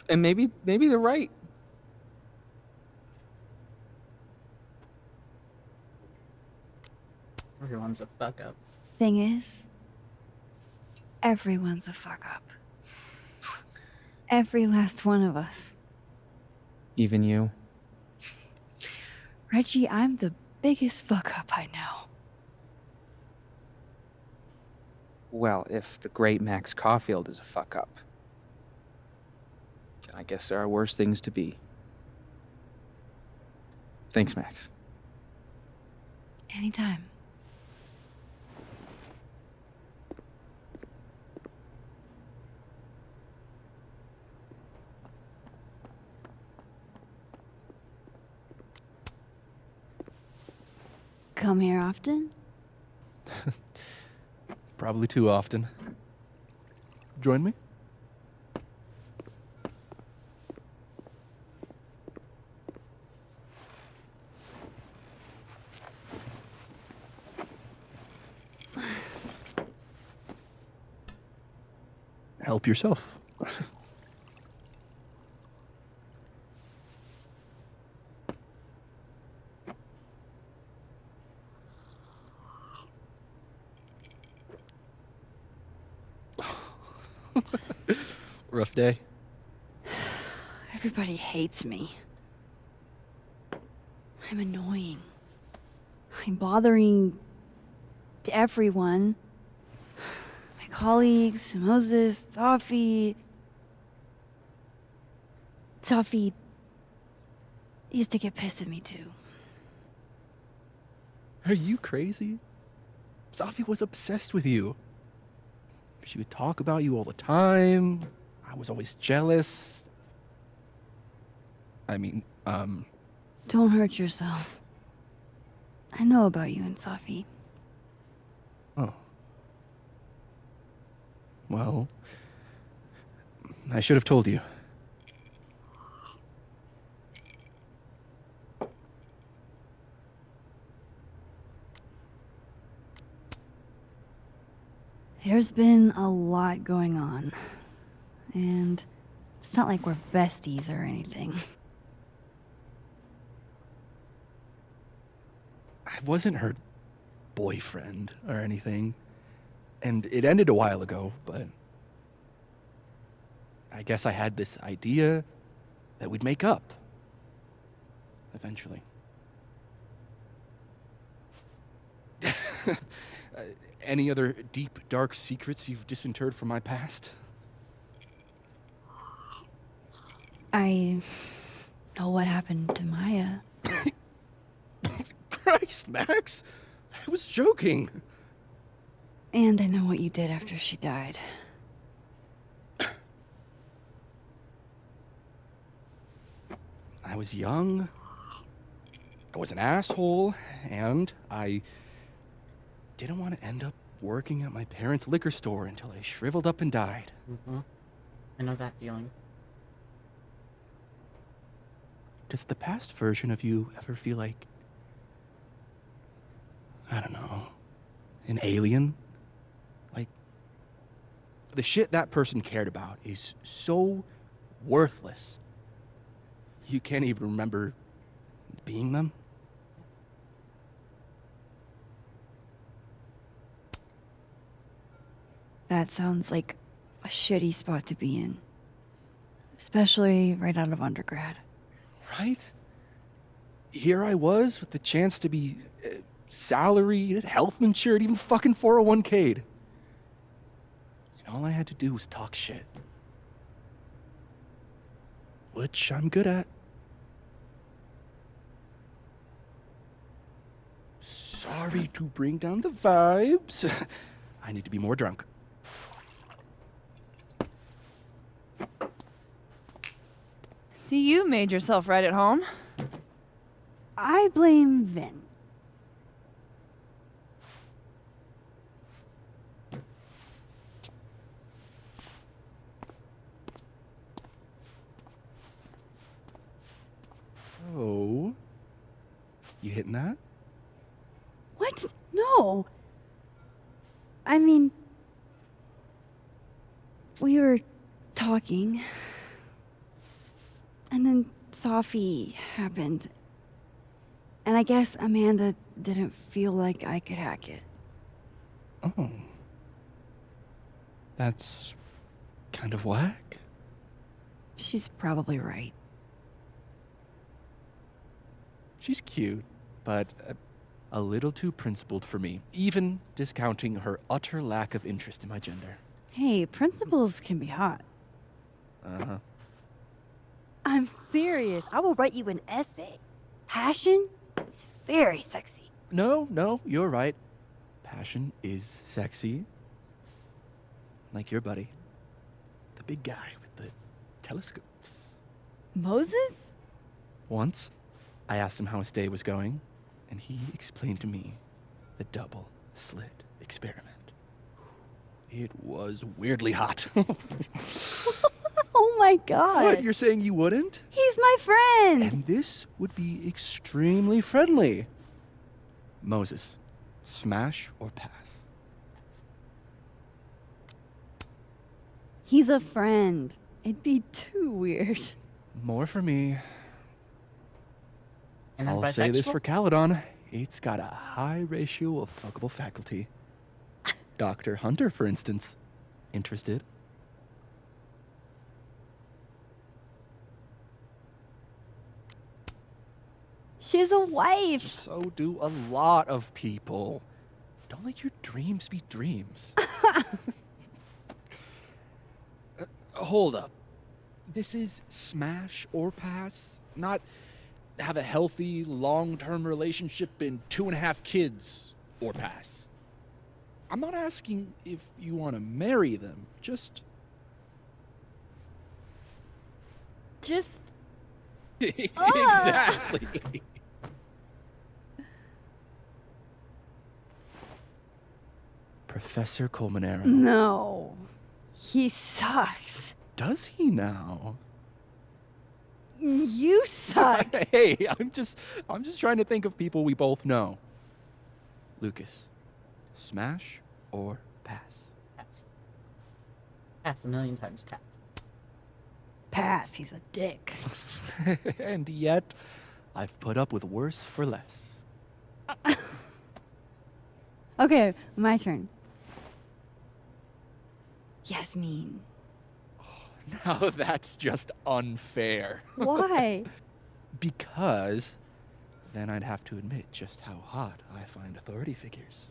And maybe they're right. Everyone's a fuck up. Thing is, everyone's a fuck up. Every last one of us. Even you? Reggie, I'm the biggest fuck up I know. Well, if the great Max Caulfield is a fuck up, then I guess there are worse things to be. Thanks, Max. Anytime. Come here often? Probably too often. Join me? Help yourself. Rough day. Everybody hates me. I'm annoying. I'm bothering everyone. My colleagues, Moses, Safi. Safi used to get pissed at me too. Are you crazy? Safi was obsessed with you. She would talk about you all the time. I was always jealous. I mean, Don't hurt yourself. I know about you and Safi. Oh. Well, I should have told you. There's been a lot going on. And it's not like we're besties or anything. I wasn't her boyfriend or anything. And it ended a while ago, but I guess I had this idea that we'd make up. Eventually. Any other deep, dark secrets you've disinterred from my past? I know what happened to Maya. Christ, Max! I was joking. And I know what you did after she died. I was young. I was an asshole, and I didn't want to end up working at my parents' liquor store until I shriveled up and died. Mm-hmm. I know that feeling. Does the past version of you ever feel like, I don't know, an alien? Like, the shit that person cared about is so worthless. You can't even remember being them? That sounds like a shitty spot to be in. Especially right out of undergrad. Right? Here I was with the chance to be salaried, health insured, even fucking 401k'd. All I had to do was talk shit. Which I'm good at. Sorry to bring down the vibes. I need to be more drunk. See, you made yourself right at home. I blame Vin. Oh. You hitting that? What? No. I mean, we were talking, and then Sophie happened. And I guess Amanda didn't feel like I could hack it. Oh. That's kind of whack. She's probably right. She's cute, but a little too principled for me, even discounting her utter lack of interest in my gender. Hey, principals can be hot. Uh-huh. I'm serious. I will write you an essay. Passion is very sexy. No, you're right. Passion is sexy. Like your buddy. The big guy with the telescopes. Moses? Once, I asked him how his day was going, and he explained to me the double slit experiment. It was weirdly hot. Oh my god. What, you're saying you wouldn't? He's my friend. And this would be extremely friendly. Moses, smash or pass? He's a friend. It'd be too weird. More for me. And I'll say this for Caledon. It's got a high ratio of fuckable faculty. Dr. Hunter, for instance. Interested? She's a wife. So do a lot of people. Don't let your dreams be dreams. Hold up. This is smash or pass, not have a healthy, long-term relationship and 2.5 kids or pass. I'm not asking if you want to marry them, just... Exactly. Professor Colmenero. No. He sucks. Does he now? You suck. Hey, I'm just trying to think of people we both know. Lucas, smash or pass? Pass. Pass a million times pass. Pass. He's a dick. And yet, I've put up with worse for less. Okay, my turn. Yasmin. Now that's just unfair. Why? Because then I'd have to admit just how hot I find authority figures.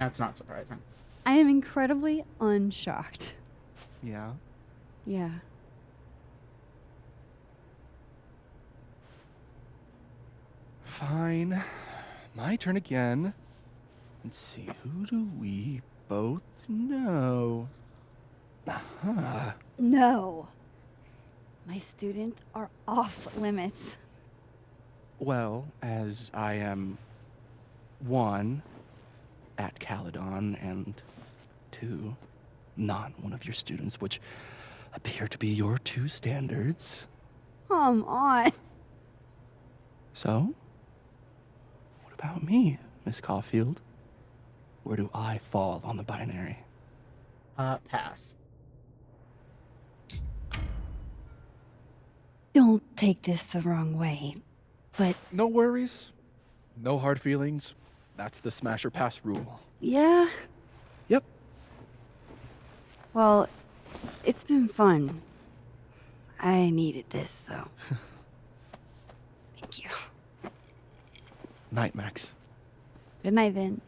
That's not surprising. I am incredibly unshocked. Yeah? Yeah. Fine. My turn again. Let's see, who do we both know? Aha. No. My students are off limits. Well, as I am 1, at Caledon, and 2, not one of your students, which appear to be your 2 standards. Come on. So, what about me, Miss Caulfield? Where do I fall on the binary? Pass. Don't take this the wrong way, but... No worries. No hard feelings. That's the smash or pass rule. Yeah? Yep. Well, it's been fun. I needed this, so... Thank you. Night, Max. Good night, Vin.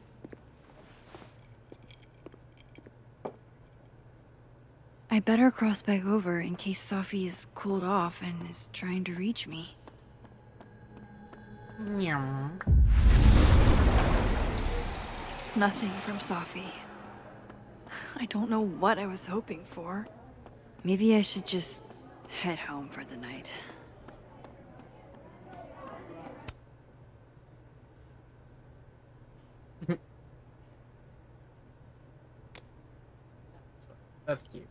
I better cross back over in case Safi is cooled off and is trying to reach me. Meow. Nothing from Safi. I don't know what I was hoping for. Maybe I should just head home for the night. That's cute.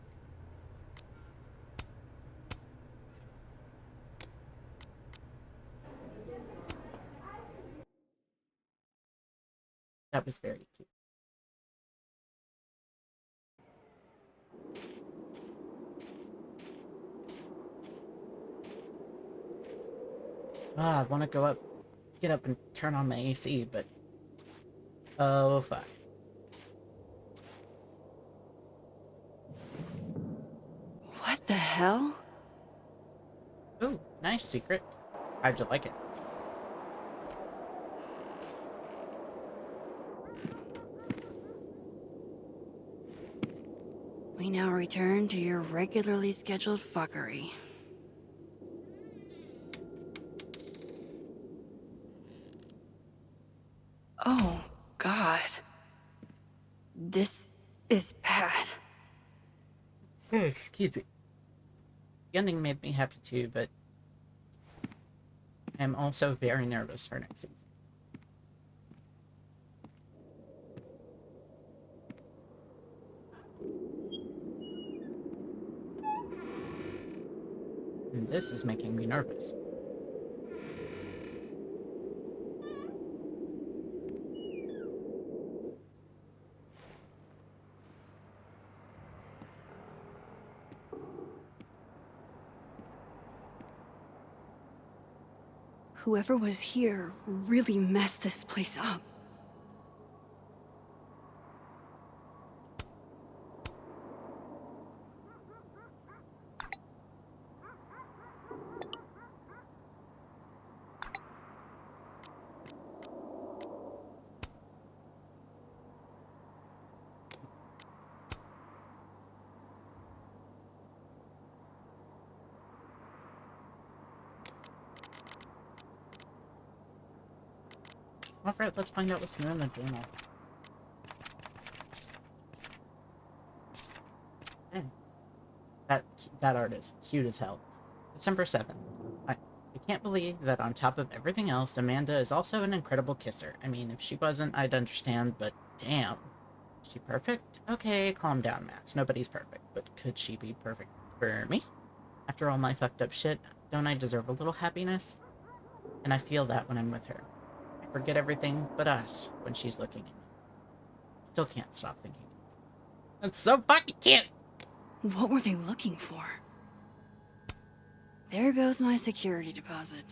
That was very cute. I want to get up and turn on my AC, but oh fuck. What the hell? Ooh, nice secret. How'd you like it? We now return to your regularly scheduled fuckery. Oh, God. This is bad. Excuse me. The ending made me happy too, but I'm also very nervous for next season. And this is making me nervous. Whoever was here really messed this place up. Alright, let's find out what's new in the journal. Man, that art is cute as hell. December 7th. I can't believe that on top of everything else, Amanda is also an incredible kisser. I mean, if she wasn't, I'd understand, but damn. Is she perfect? Okay, calm down, Max. Nobody's perfect, but could she be perfect for me? After all my fucked up shit, don't I deserve a little happiness? And I feel that when I'm with her. I forget everything but us when she's looking at me. Still can't stop thinking. That's so fucking cute! What were they looking for? There goes my security deposit.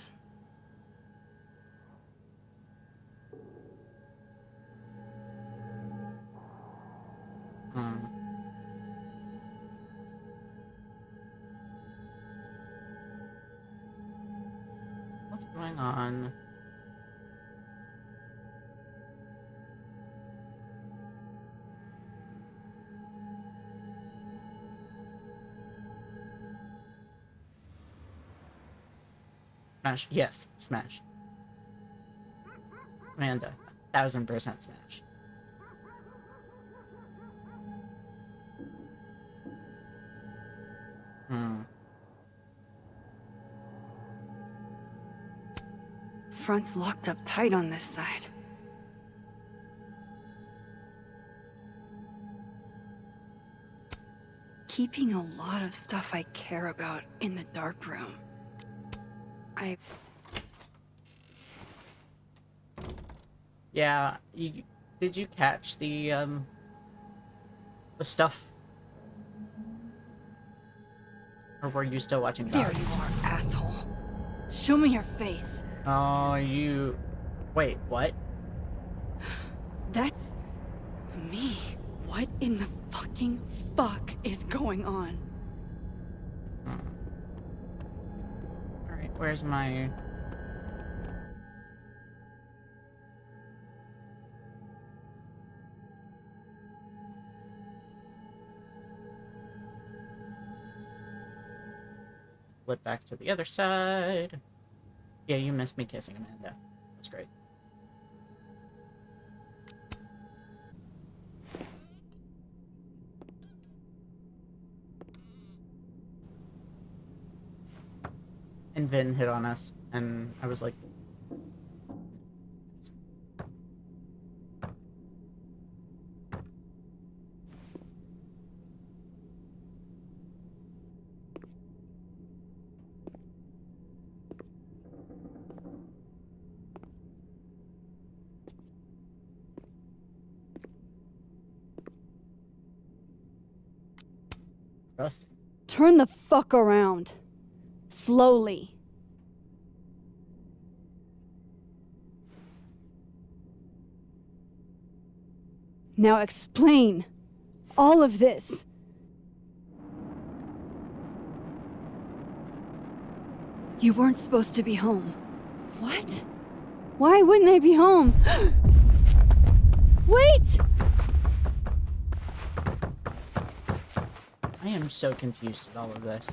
What's going on? Smash. Yes, smash. Amanda, 1000% smash. Front's locked up tight on this side. Keeping a lot of stuff I care about in the dark room. Yeah, did you catch the stuff? Or were you still watching There VODs? you are, asshole. Show me your face. Oh, you... Wait, what? That's... me. What in the fucking fuck is going on? Alright, where's my... flip back to the other side. Yeah, you missed me kissing Amanda. That's great. And Vin hit on us, and I was like... Rusty. Turn the fuck around. Slowly. Now explain all of this. You weren't supposed to be home. What? Why wouldn't I be home? Wait! I am so confused at all of this.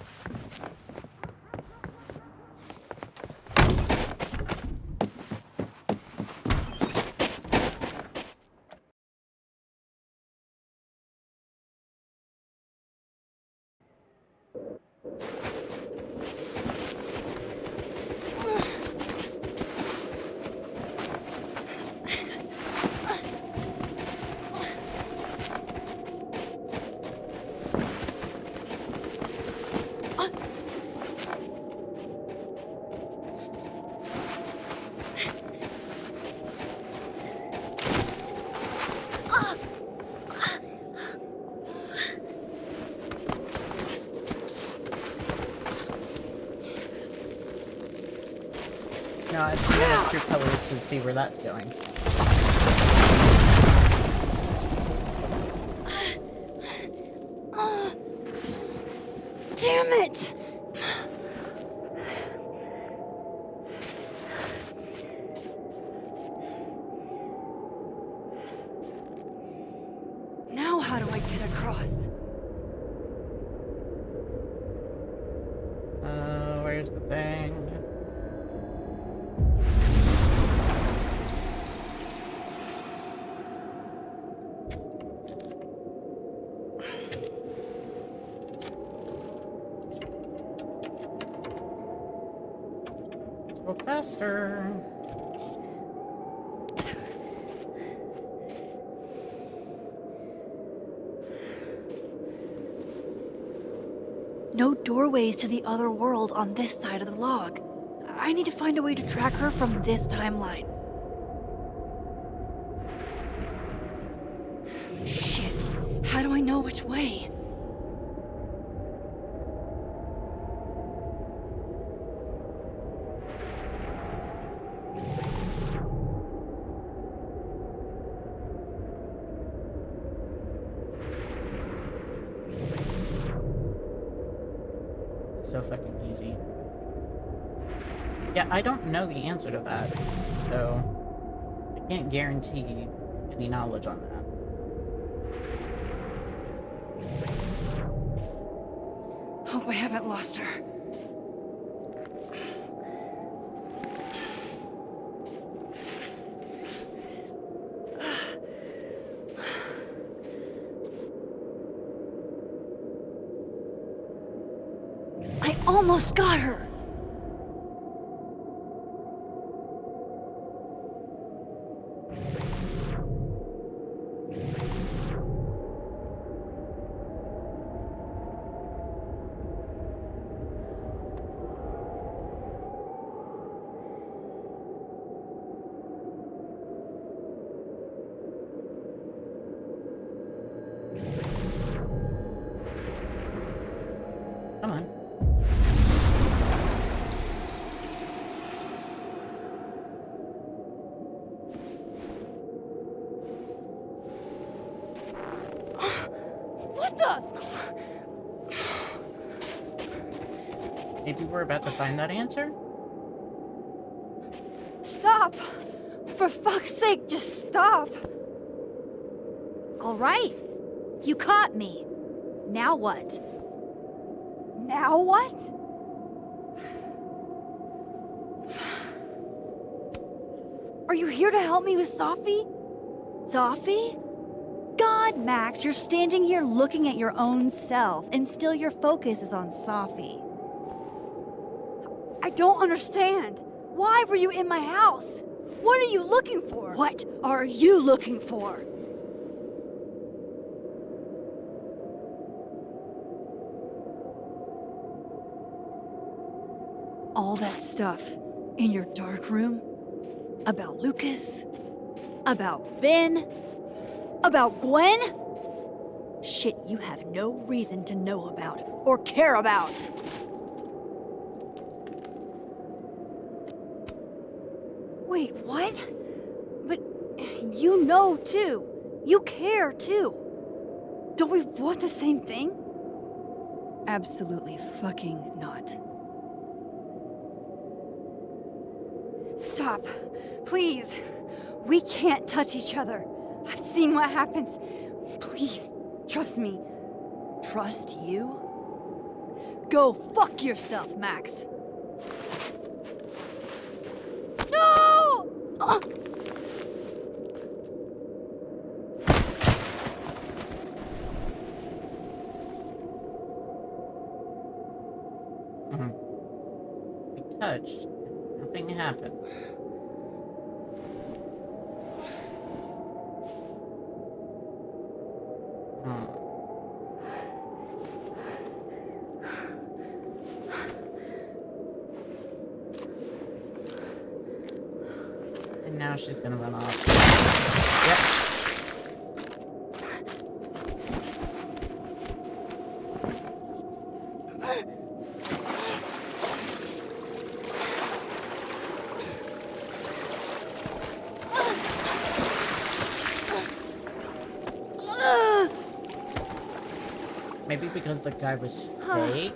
No, I've seen enough true colors to see where that's going. Damn it! Now how do I get across? Where's the thing? Go faster. No doorways to the other world on this side of the log. I need to find a way to track her from this timeline. Shit. How do I know which way? So fucking easy. Yeah, I don't know the answer to that, so I can't guarantee any knowledge on that. Hope I haven't lost her. I almost got her! Come on. What the? Maybe we're about to find that answer? Stop! For fuck's sake, just stop! All right. You caught me. Now what? Now what? Are you here to help me with Sophie? Sophie? God, Max, you're standing here looking at your own self, and still your focus is on Sophie. I don't understand. Why were you in my house? What are you looking for? What are you looking for? All that stuff in your dark room? About Lucas? About Vin? About Gwen? Shit you have no reason to know about or care about. Wait, what? But you know too. You care too. Don't we want the same thing? Absolutely fucking not. Stop. Please. We can't touch each other. I've seen what happens. Please, trust me. Trust you? Go fuck yourself, Max. No! I touched. Nothing happened. And now she's gonna run off. Yep. Maybe because the guy was fake,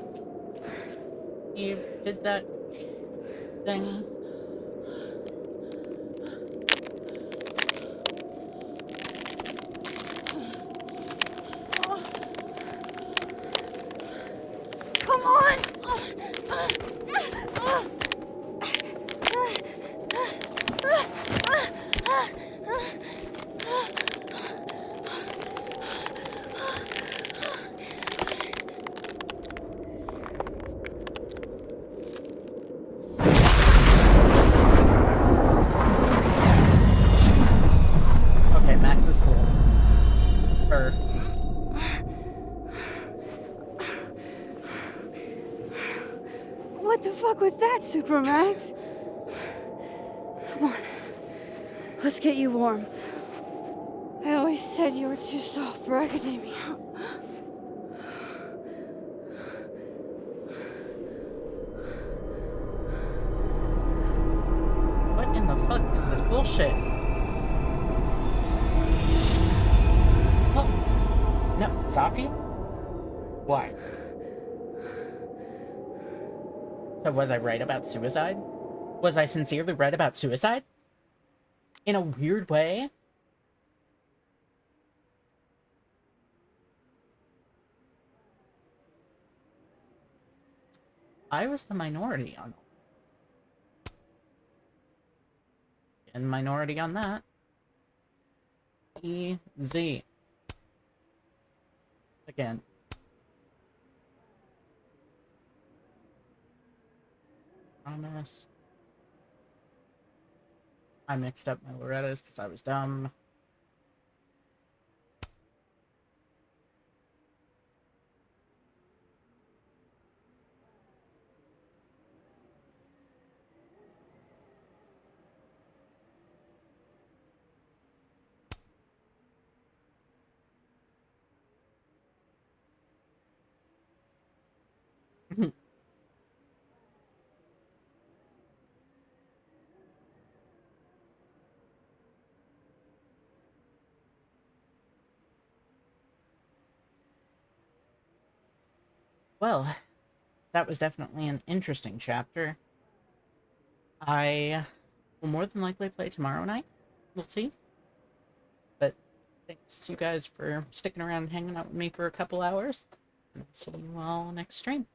he did that thing. Come on! Okay, Max is cool. Or What the fuck was that, Supermax? Come on. Let's get you warm. I always said you were too soft for academia. what in the fuck is this bullshit? Oh. No, Sophie? Why? So was I right about suicide? Was I sincerely right about suicide? In a weird way? I was the minority on... And minority on that. Easy. Again. Promise. I mixed up my Loretta's because I was dumb. Well, that was definitely an interesting chapter. I will more than likely play tomorrow night. We'll see. But thanks you guys for sticking around and hanging out with me for a couple hours. And I'll see you all next stream.